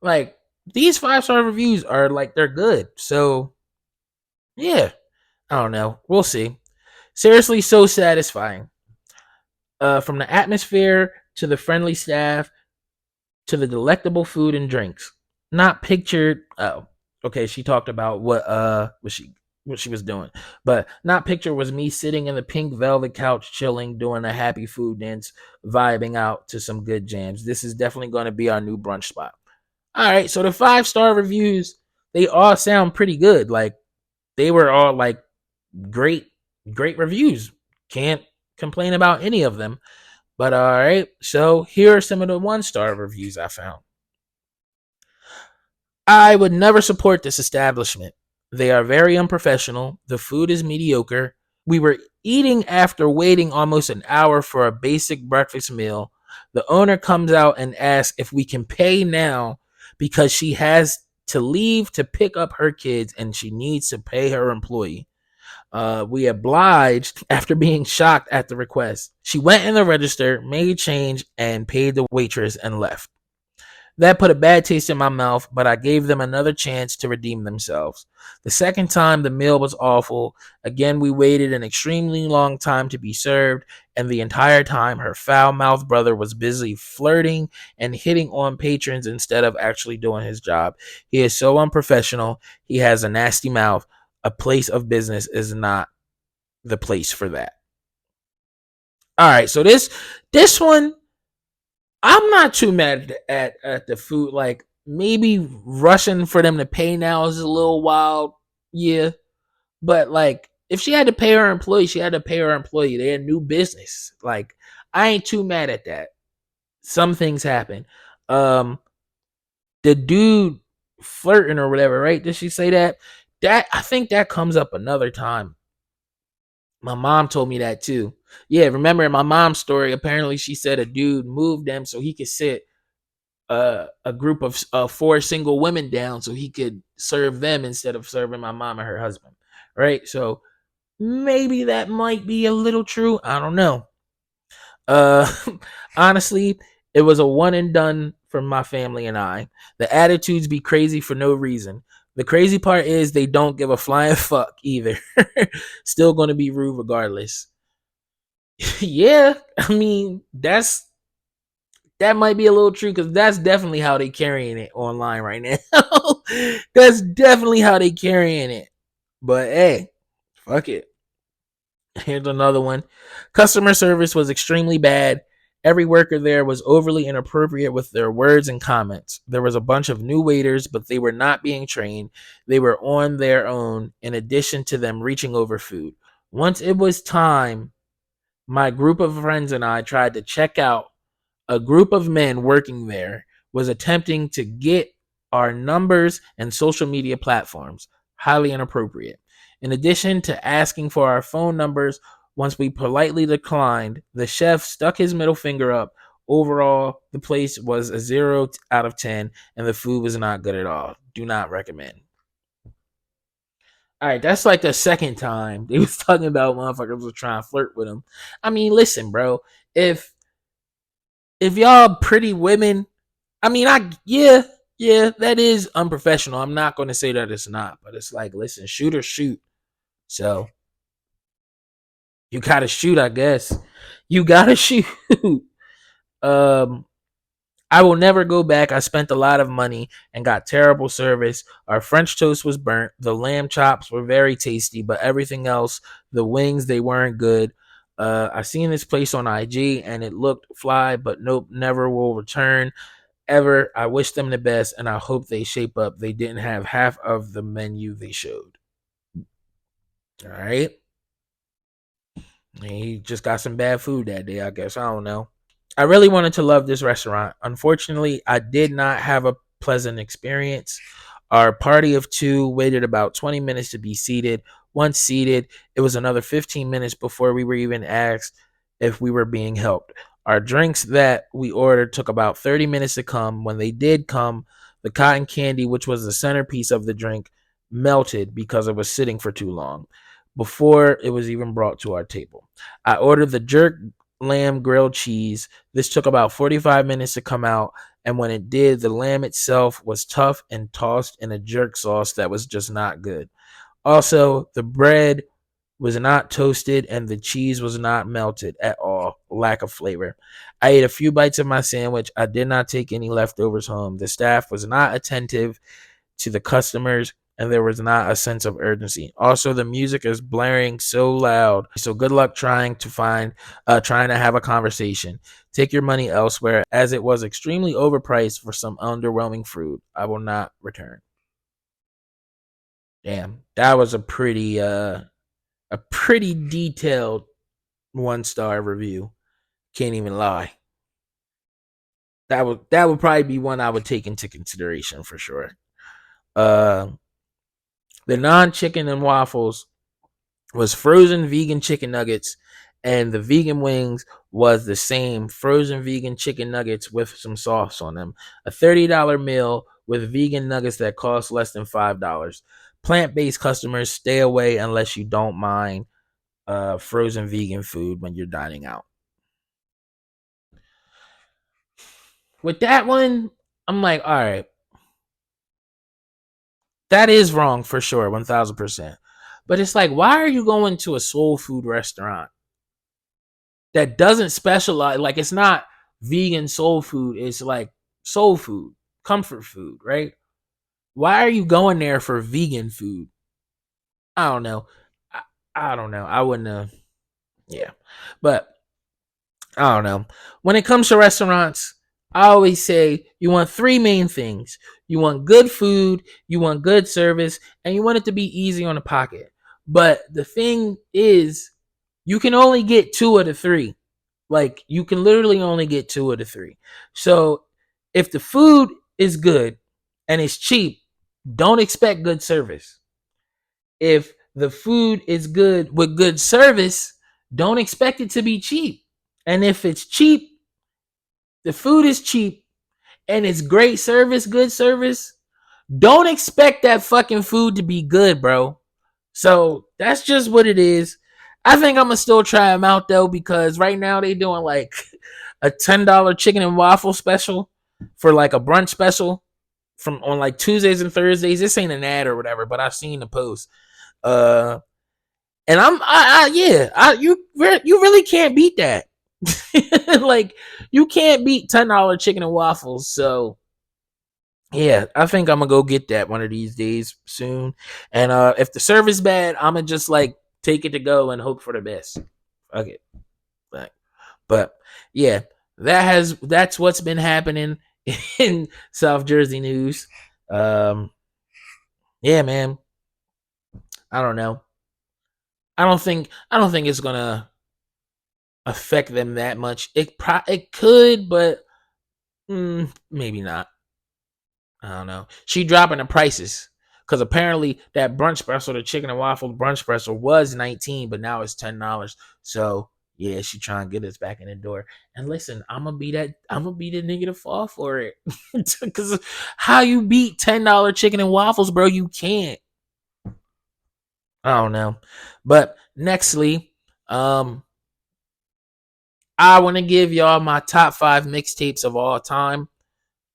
Like, these 5-star reviews are like, they're good. So, yeah, I don't know. We'll see. Seriously, so satisfying. From the atmosphere to the friendly staff to the delectable food and drinks. Not pictured. Oh, okay. She talked about what she was doing, but not pictured was me sitting in the pink velvet couch, chilling, doing a happy food dance, vibing out to some good jams. This is definitely going to be our new brunch spot. All right, so the 5-star reviews, they all sound pretty good. Like, they were all like great, great reviews. Can't complain about any of them. But all right, so here are some of the 1-star reviews I found. I would never support this establishment. They are very unprofessional. The food is mediocre. We were eating after waiting almost an hour for a basic breakfast meal. The owner comes out and asks if we can pay now because she has to leave to pick up her kids and she needs to pay her employee. We obliged after being shocked at the request. She went in the register, made change, and paid the waitress and left. That put a bad taste in my mouth, but I gave them another chance to redeem themselves. The second time, the meal was awful. Again, we waited an extremely long time to be served, and the entire time, her foul-mouthed brother was busy flirting and hitting on patrons instead of actually doing his job. He is so unprofessional. He has a nasty mouth. A place of business is not the place for that. All right, so this one, I'm not too mad at the food. Like, maybe rushing for them to pay now is a little wild, yeah. But like, if she had to pay her employee, she had to pay her employee. They're a new business. Like, I ain't too mad at that. Some things happen. Um, the dude flirting or whatever, right? Did she say that? That, I think that comes up another time. My mom told me that too. Yeah, remember in my mom's story, apparently she said a dude moved them so he could sit a group of 4 single women down so he could serve them instead of serving my mom and her husband. Right? So maybe that might be a little true. I don't know. Uh Honestly, it was a one and done for my family and I. The attitudes be crazy for no reason. The crazy part is they don't give a flying fuck either. Still gonna be rude regardless. Yeah, I mean, that might be a little true because that's definitely how they carrying it online right now. That's definitely how they carrying it. But hey, fuck it. Here's another one. Customer service was extremely bad. Every worker there was overly inappropriate with their words and comments. There was a bunch of new waiters, but they were not being trained. They were on their own, in addition to them reaching over food. Once it was time, my group of friends and I tried to check out. A group of men working there was attempting to get our numbers and social media platforms. Highly inappropriate. In addition to asking for our phone numbers, once we politely declined, the chef stuck his middle finger up. Overall, the place was a 0 out of 10, and the food was not good at all. Do not recommend. All right, that's like the second time they was talking about motherfuckers was trying to flirt with him. I mean, listen, bro. If y'all pretty women, I mean, yeah, that is unprofessional. I'm not going to say that it's not, but it's like, listen, shoot or shoot. So you gotta shoot, I guess. You gotta shoot. um, I will never go back. I spent a lot of money and got terrible service. Our French toast was burnt. The lamb chops were very tasty, but everything else, the wings, they weren't good. I seen this place on IG and it looked fly, but nope, never will return ever. I wish them the best and I hope they shape up. They didn't have half of the menu they showed. All right. He just got some bad food that day, I guess. I don't know. I really wanted to love this restaurant. Unfortunately, I did not have a pleasant experience. Our party of two waited about 20 minutes to be seated. Once seated, it was another 15 minutes before we were even asked if we were being helped. Our drinks that we ordered took about 30 minutes to come. When they did come, the cotton candy, which was the centerpiece of the drink, melted because it was sitting for too long before it was even brought to our table. I ordered the jerk lamb grilled cheese. This took about 45 minutes to come out, and when it did, the lamb itself was tough and tossed in a jerk sauce that was just not good. Also, the bread was not toasted and the cheese was not melted at all. Lack of flavor. I ate a few bites of my sandwich. I did not take any leftovers home. The staff was not attentive to the customers and there was not a sense of urgency. Also, the music is blaring so loud. So good luck trying to have a conversation. Take your money elsewhere as it was extremely overpriced for some underwhelming fruit. I will not return. Damn, that was a pretty detailed 1-star review. Can't even lie. That would probably be one I would take into consideration for sure. Uh the non-chicken and waffles was frozen vegan chicken nuggets, and the vegan wings was the same frozen vegan chicken nuggets with some sauce on them. A $30 meal with vegan nuggets that cost less than $5. Plant-based customers, stay away unless you don't mind frozen vegan food when you're dining out. With that one, I'm like, all right, that is wrong for sure, 1000%. But it's like, why are you going to a soul food restaurant that doesn't specialize? Like, it's not vegan soul food, it's like soul food, comfort food, right? Why are you going there for vegan food? I don't know. I don't know. I wouldn't yeah. But I don't know. When it comes to restaurants, I always say you want three main things. You want good food, you want good service, and you want it to be easy on the pocket. But the thing is, you can only get two of the three. Like, you can literally only get two of the three. So, if the food is good and it's cheap, don't expect good service. If the food is good with good service, don't expect it to be cheap. And if it's cheap, the food is cheap and it's great service, good service, don't expect that fucking food to be good, bro. So that's just what it is. I think I'm gonna still try them out though, because right now they doing like a $10 chicken and waffle special for like a brunch special from on like Tuesdays and Thursdays. This ain't an ad or whatever, but I've seen the post. Uh, and you really can't beat that. Like, you can't beat $10 chicken and waffles. So yeah, I think I'm gonna go get that one of these days soon. And if the service bad, I'm gonna just like take it to go and hope for the best. Fuck it. But yeah, that's what's been happening in South Jersey news. Yeah, man. I don't know. I don't think it's gonna affect them that much. It could, but maybe not. I don't know. She dropping the prices because apparently that brunch special, the chicken and waffle brunch special, was 19, but now it's $10. So yeah, she trying to get us back in the door. And listen, I'm gonna be the nigga to fall for it. Because how you beat $10 chicken and waffles, bro? You can't. I don't know. But nextly, I want to give y'all my top 5 mixtapes of all time.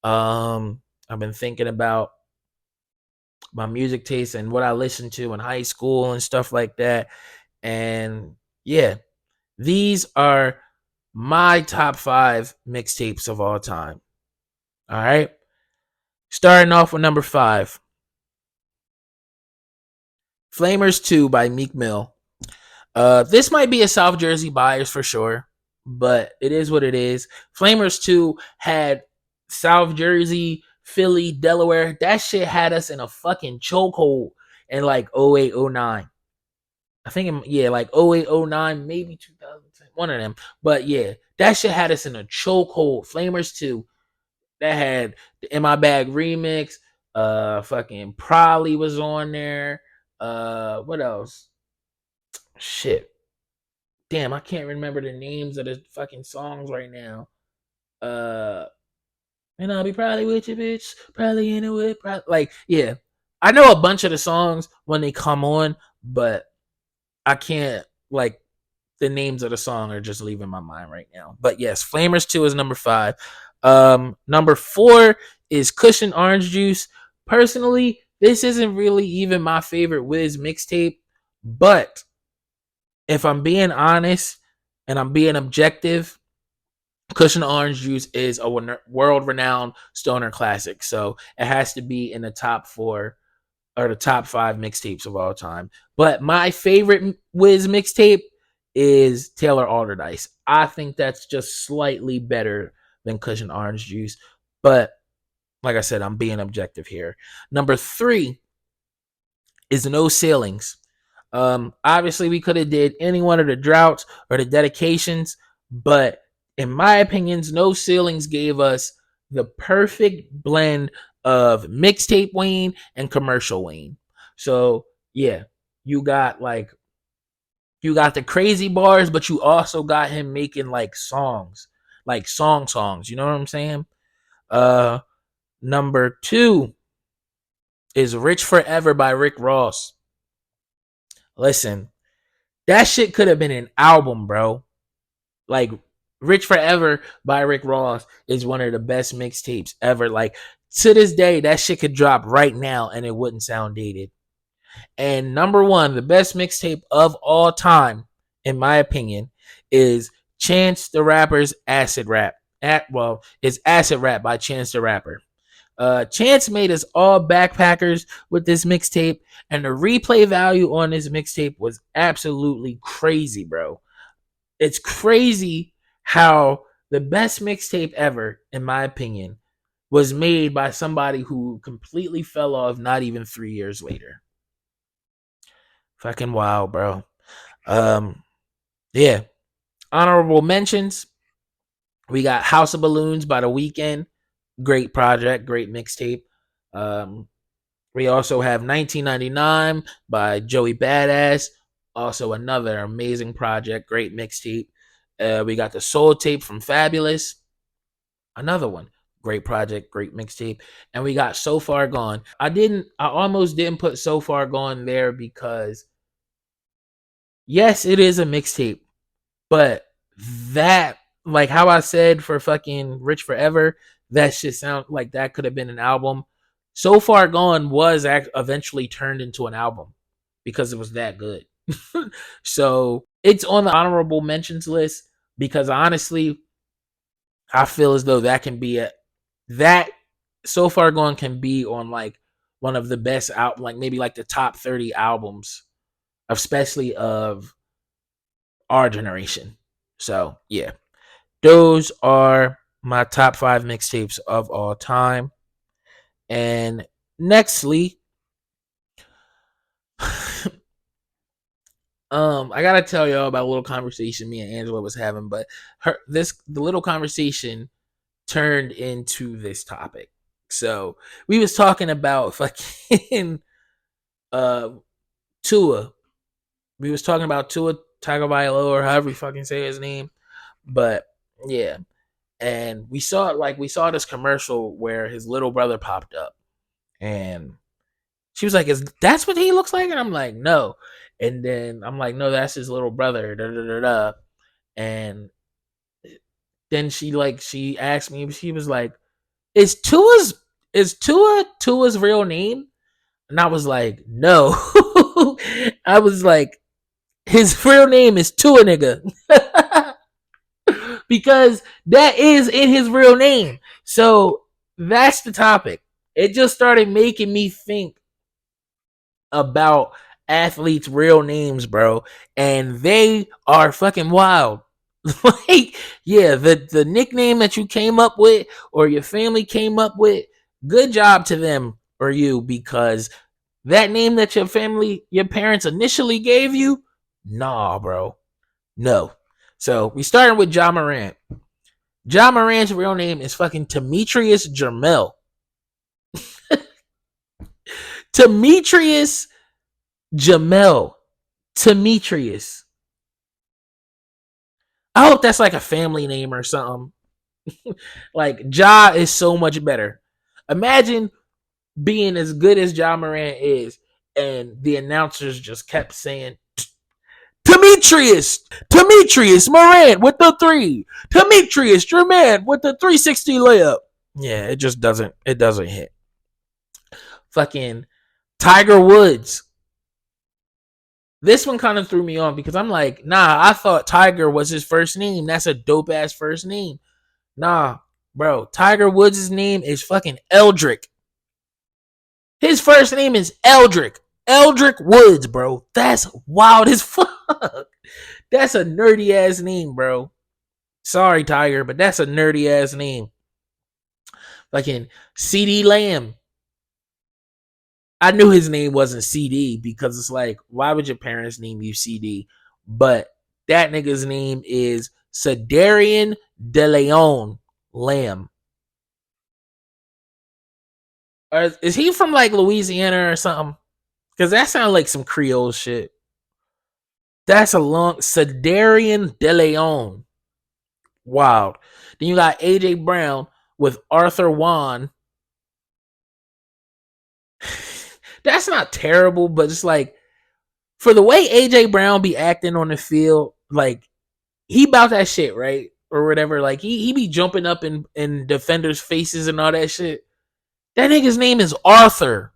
I've been thinking about my music taste and what I listened to in high school and stuff like that. And yeah, these are my top 5 mixtapes of all time. All right. Starting off with number 5, Flamers 2 by Meek Mill. This might be a South Jersey bias for sure, but it is what it is. Flamers 2 had South Jersey, Philly, Delaware. That shit had us in a fucking chokehold in like 08, 09. I think, yeah, like 08, 09, maybe 2010, one of them. But yeah, that shit had us in a chokehold. Flamers 2, that had the In My Bag remix. Fucking Probably was on there. What else? Shit. Damn, I can't remember the names of the fucking songs right now. Uh, and I'll be probably with you, bitch. Probably in it with, like, yeah. I know a bunch of the songs when they come on, but I can't, like, the names of the song are just leaving my mind right now. But yes, Flamers 2 is number 5. Number 4 is Cushion Orange Juice. Personally, this isn't really even my favorite Wiz mixtape, but if I'm being honest and I'm being objective, Cushion Orange Juice is a world-renowned stoner classic, so it has to be in the top 4 or the top 5 mixtapes of all time. But my favorite Wiz mixtape is Taylor Alderdice. I think that's just slightly better than Cushion Orange Juice, but like I said, I'm being objective here. Number 3 is No Ceilings. Obviously, we could have did any one of the droughts or the dedications, but in my opinions, No Ceilings gave us the perfect blend of mixtape Wayne and commercial Wayne. So yeah, you got the crazy bars, but you also got him making like songs, like songs. You know what I'm saying? Number 2 is Rich Forever by Rick Ross. Listen, that shit could have been an album, bro. Like, Rich Forever by Rick Ross is one of the best mixtapes ever. Like, to this day, that shit could drop right now and it wouldn't sound dated. And number 1, the best mixtape of all time, in my opinion, is Chance the Rapper's Acid Rap. It's Acid Rap by Chance the Rapper. Chance made us all backpackers with this mixtape, and the replay value on this mixtape was absolutely crazy, bro. It's crazy how the best mixtape ever, in my opinion, was made by somebody who completely fell off not even 3 years later. Fucking wild, bro. Yeah. Honorable mentions. We got House of Balloons by The Weeknd. Great project, great mixtape. We also have 1999 by Joey Badass. Also another amazing project, great mixtape. We got the Soul Tape from Fabulous. Another one, great project, great mixtape. And we got So Far Gone. I almost didn't put So Far Gone there because yes, it is a mixtape, but that, like how I said for fucking Rich Forever, that shit sound like that could have been an album. So Far Gone was eventually turned into an album because it was that good. So it's on the honorable mentions list because honestly, I feel as though that So Far Gone can be on like one of the best out, like maybe like the top 30 albums especially of our generation. So yeah, those are my top 5 mixtapes of all time. And nextly, I gotta tell y'all about a little conversation me and Angela was having, but the little conversation turned into this topic. So we was talking about fucking uh Tua. We was talking about Tua Tagovailoa, or however you fucking say his name. But yeah. And we saw this commercial where his little brother popped up. And she was like, "Is that's what he looks like?" And I'm like, "No." And then I'm like, "No, that's his little brother." Da, da, da, da. And then she asked me, she was like, is Tua's real name?" And I was like, "No." I was like, "His real name is Tua nigga." Because that is in his real name. So that's the topic. It just started making me think about athletes' real names, bro, and they are fucking wild. Like, yeah, the nickname that you came up with or your family came up with, good job to them or you, because that name that your parents initially gave you, nah, bro, no. So we started with Ja Morant. Ja Morant's real name is fucking Demetrius Jermel. Demetrius Jamel. Demetrius. I hope that's like a family name or something. Like, Ja is so much better. Imagine being as good as Ja Morant is, and the announcers just kept saying, Demetrius Morant with the 3. Demetrius Jermaine with the 360 layup. Yeah, it doesn't hit. Fucking Tiger Woods. This one kind of threw me off because I'm like, nah, I thought Tiger was his first name. That's a dope ass first name. Nah, bro. Tiger Woods' name is fucking Eldrick. His first name is Eldrick. Eldrick Woods, bro. That's wild as fuck. That's a nerdy ass name, bro. Sorry, Tiger, but that's a nerdy ass name. Fucking CD Lamb. I knew his name wasn't CD because it's like, why would your parents name you CD? But that nigga's name is Cedarian De Leon Lamb. Or is he from like Louisiana or something? Because that sounds like some Creole shit. That's a long Cedarian De Leon. Wild. Then you got AJ Brown with Arthur Juan. That's not terrible, but it's like, for the way AJ Brown be acting on the field, like, he about that shit, right? Or whatever. Like, he be jumping up in defenders' faces and all that shit. That nigga's name is Arthur.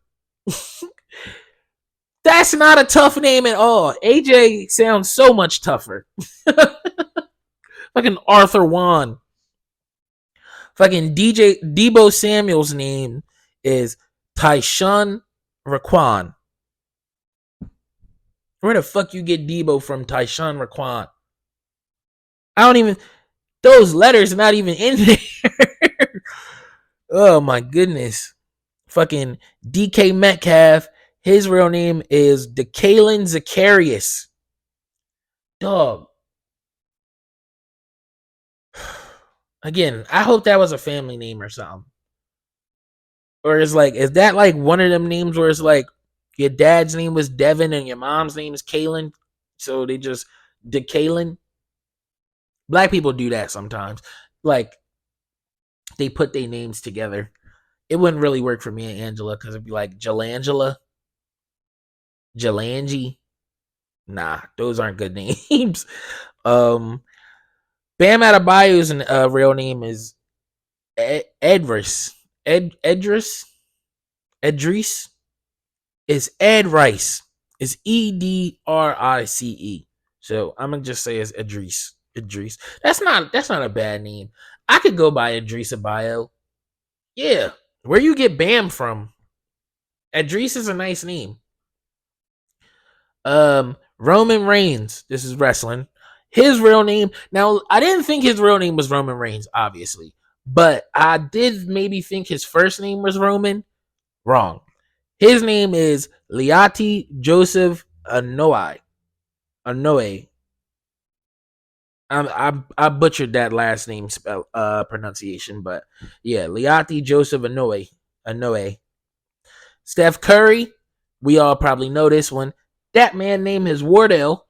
That's not a tough name at all. AJ sounds so much tougher. Fucking Arthur Juan. Fucking Debo Samuel's name is Tyshawn Raquan. Where the fuck you get Debo from, Tyshawn Raquan? I don't even. Those letters not even in there. Oh my goodness. Fucking DK Metcalf. His real name is DeKalen Zacharias. Dog. Again, I hope that was a family name or something. Or is that like one of them names where it's like your dad's name was Devin and your mom's name is Kalen? So they just DeKalen. Black people do that sometimes. Like, they put their names together. It wouldn't really work for me and Angela because it'd be like Jelangela, Jalangi. Nah, those aren't good names. Bam Adebayo's real name is Edris. Edris is Ed Rice. It's Edrice. So I'm gonna just say it's Idris. Idris. That's not a bad name. I could go by Idris Abayo. Yeah. Where you get Bam from? Idris is a nice name. Roman Reigns. This is wrestling. His real name. Now, I didn't think his real name was Roman Reigns, obviously, but I did maybe think his first name was Roman. Wrong. His name is Liati Joseph Anoa'i. Anoa'i. I butchered that last name spell pronunciation, but yeah, Liati Joseph Anoa'i. Anoa'i. Steph Curry. We all probably know this one. That man name is Wardell.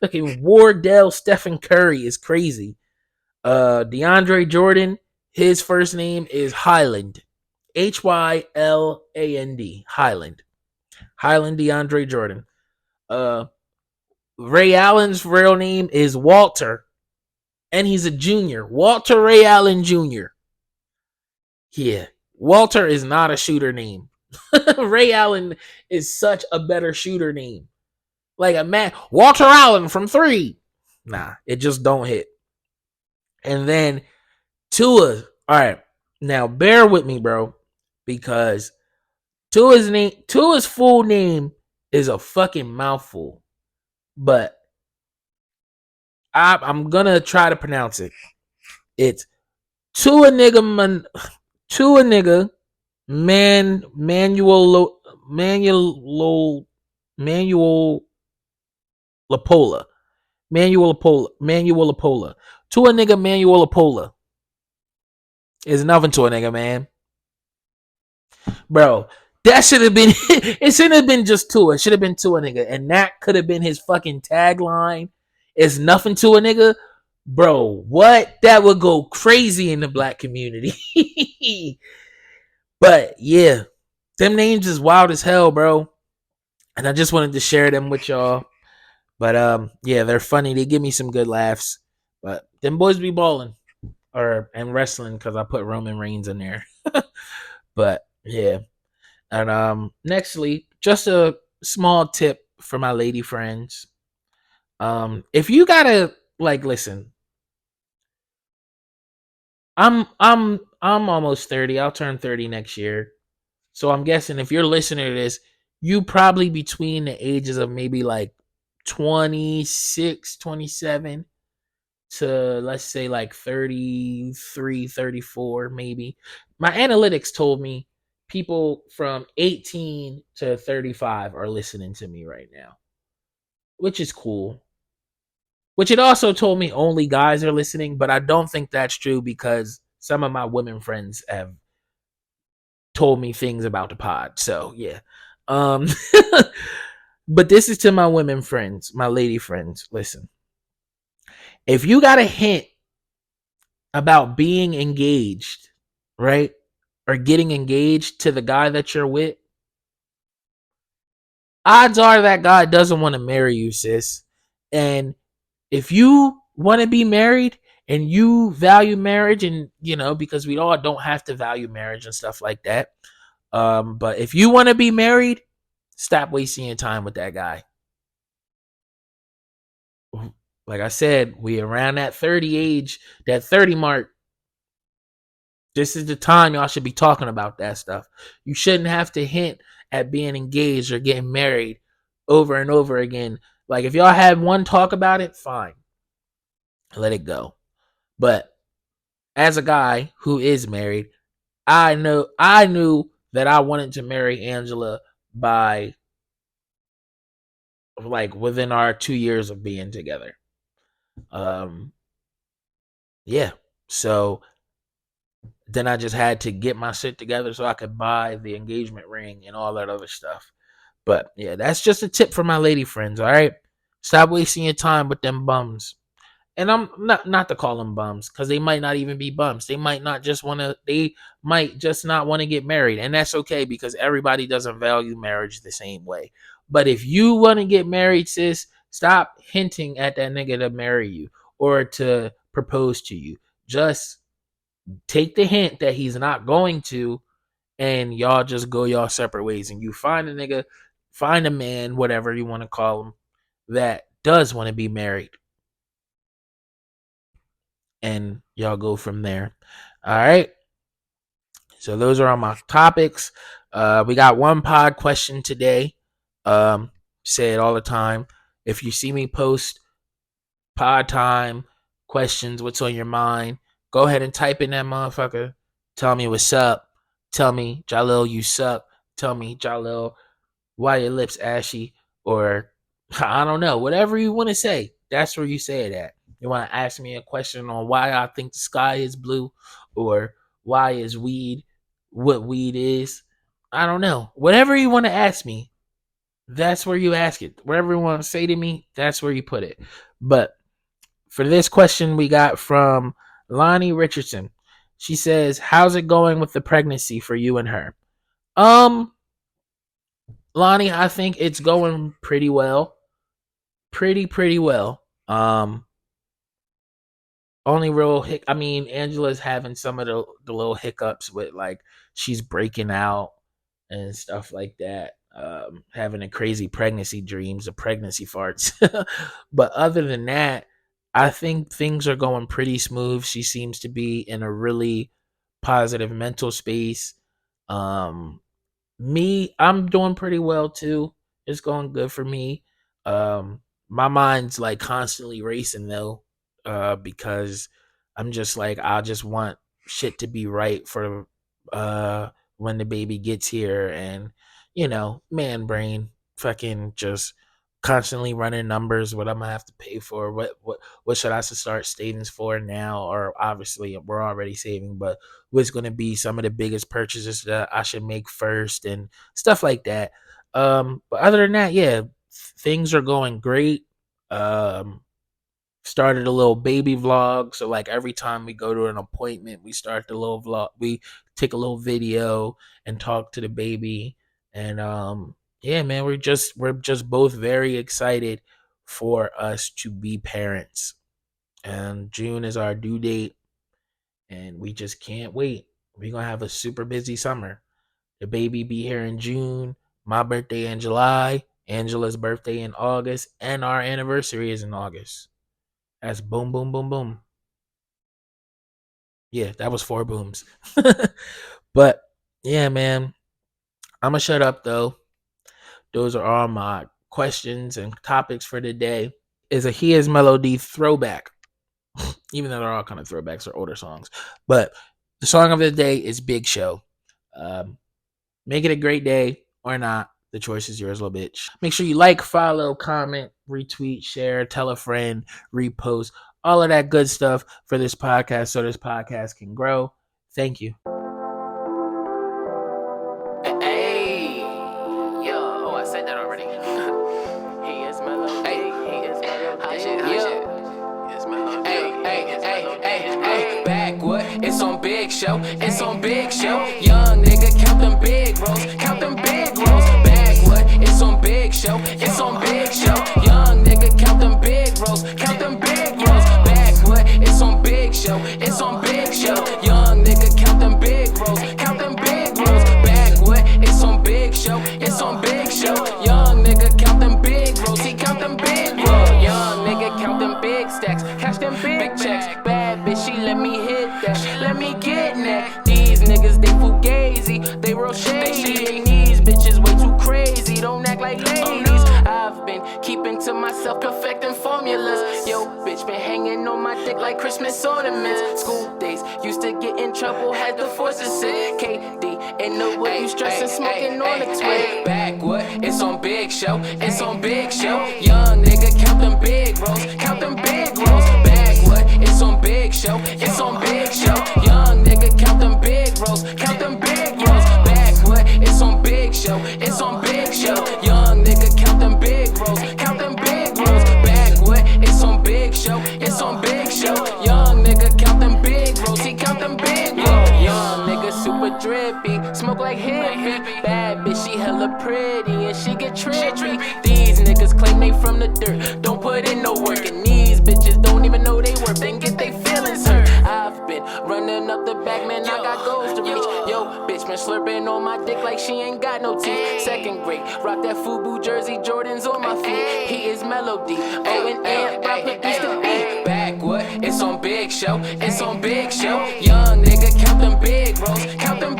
Okay, Wardell Stephen Curry is crazy. DeAndre Jordan, his first name is Highland. Hyland. Highland. Highland DeAndre Jordan. Uh Ray Allen's real name is Walter, and he's a junior. Walter Ray Allen Jr. Yeah. Walter is not a shooter name. Ray Allen is such a better shooter name. Like a man, Walter Allen from 3. Nah, it just don't hit. And then Tua. All right. Now bear with me, bro, because Tua's full name is a fucking mouthful. But I'm gonna try to pronounce it. It's Tua nigga Manuel Lapola. Manuel Lapola. Tua nigga Manuel Lapola. Is nothing to a nigga, man. Bro, that should have been it shouldn't have been just Tua. It should have been Tua nigga. And that could have been his fucking tagline. Is nothing to a nigga. Bro, what? That would go crazy in the black community. But yeah, them names is wild as hell, bro. And I just wanted to share them with y'all. But yeah, they're funny. They give me some good laughs. But them boys be balling. And wrestling because I put Roman Reigns in there. But yeah. And nextly, just a small tip for my lady friends. If you gotta listen, I'm almost 30. I'll turn 30 next year. So I'm guessing if you're listening to this, you probably between the ages of maybe 26, 27 to let's say 33, 34 maybe. My analytics told me people from 18 to 35 are listening to me right now, which is cool. Which it also told me only guys are listening, but I don't think that's true because some of my women friends have told me things about the pod. So yeah. Um but this is to my women friends, my lady friends. Listen. If you got a hint about being engaged, right? Or getting engaged to the guy that you're with, odds are that guy doesn't want to marry you, sis. And if you want to be married and you value marriage, and because we all don't have to value marriage and stuff like that. But if you want to be married, stop wasting your time with that guy. Like I said, we around that 30 age, that 30 mark. This is the time y'all should be talking about that stuff. You shouldn't have to hint at being engaged or getting married over and over again. Like if y'all had one talk about it, fine. Let it go. But as a guy who is married, I knew that I wanted to marry Angela by within our 2 years of being together. Yeah. So then I just had to get my shit together so I could buy the engagement ring and all that other stuff. But yeah, that's just a tip for my lady friends, all right? Stop wasting your time with them bums. And I'm not to call them bums because they might not even be bums. They might just not want to get married. And that's okay because everybody doesn't value marriage the same way. But if you want to get married, sis, stop hinting at that nigga to marry you or to propose to you. Just take the hint that he's not going to, and y'all just go y'all separate ways. And you find a man, whatever you want to call him, that does want to be married. And y'all go from there. All right. So those are all my topics. We got one pod question today. say it all the time. If you see me post pod time, questions, what's on your mind, go ahead and type in that motherfucker. Tell me what's up. Tell me, Jalil, you suck. Tell me, Jalil, why your lips ashy? Or I don't know, whatever you want to say. That's where you say it at. You want to ask me a question on why I think the sky is blue, or why is weed what weed is. I don't know. Whatever you want to ask me, that's where you ask it. Whatever you want to say to me, that's where you put it. But for this question, we got from Lonnie Richardson. She says, "How's it going with the pregnancy for you and her?" Um, Lonnie, I think it's going pretty well. Pretty well. Only real I mean, Angela's having some of the little hiccups with, like, she's breaking out and stuff like that. Having a crazy pregnancy dreams, of pregnancy farts. But other than that, I think things are going pretty smooth. She seems to be in a really positive mental space. Um, Me, I'm doing pretty well too. It's going good for me. My mind's like constantly racing though, because I'm just like, I just want shit to be right for uh when the baby gets here, and man brain fucking just constantly running numbers, what I'm gonna have to pay for, what should I start savings for now, or obviously we're already saving, but what's going to be some of the biggest purchases that I should make first, and stuff like that. But other than that, yeah, things are going great. Um, Started a little baby vlog, so like every time we go to an appointment, we start the little vlog. We take a little video and talk to the baby, and yeah, man, we're just both very excited for us to be parents. And June is our due date, and we just can't wait. We're gonna have a super busy summer. The baby be here in June, my birthday in July, Angela's birthday in August, and our anniversary is in August. That's boom, boom, boom, boom. Yeah, that was 4 booms. But yeah, man, I'm gonna shut up though. Those are all my questions and topics for today. Is a HeIsMellowD throwback, even though they're all kind of throwbacks or older songs. But the song of the day is Big Show. Make it a great day or not. The choice is yours, little bitch. Make sure you like, follow, comment, retweet, share, tell a friend, repost, all of that good stuff for this podcast so this podcast can grow. Thank you. Hey, yo, oh, I said that already. He is mellow. Hey, he is mellow. Hot shit. He is mellow. Hey, backward. It's on Big Show. It's on Big Show. Young nigga, count them big rolls. Count them big rolls. Backward. It's on Big Show. It's on Big Show. Young nigga, count them big rolls. Count them big rolls. Backward. It's on Big Show. It's on Big Show. Young nigga, count them big rolls. Count them big rolls. Backward. It's on Big Show. It's on Big Show. Young nigga, count them big rolls. He count them big rolls. Young nigga, count them big stacks. Cash them big checks. Bad bitch, she let me hit that. She let me get that. These niggas, they fugazi. They real shady. And these bitches way too crazy. Don't act like ladies. I've been keeping to myself, perfecting formulas. Yo, bitch been hanging on my dick like Christmas ornaments. School days, used to get in trouble, had to force a sit. KD, in the wood, you stressing, smoking on the twig. Backward, it's on Big Show, it's on Big Show. Young nigga, count them big rolls, count them big rolls. Backward, it's on Big Show, it's on Big Show. Young nigga, count them big rolls, count them big rolls. Backward, it's on Big Show, it's on Big Show. Young nigga, count them big rolls, count them big rolls. Backward, it's on Big Show, it's on Big Show. Young nigga, count them big rolls, he count them big rolls. Young nigga, super drippy, smoke like hippie. Bad bitch, she hella pretty and she get trippy. These niggas claim they from the dirt, don't put in no work, and these bitches don't even know they worth, then get they feelings hurt. I've been running up the back, man, I got goals to reach. Yo, bitch been slurping on my dick like she ain't got no teeth. Second grade, rock that FUBU jersey, Jordans on my feet. HeIsMellowD, oh and amp, I put these to be. Backward, it's on Big Show, it's on Big Show. Young nigga, count them big rolls, count them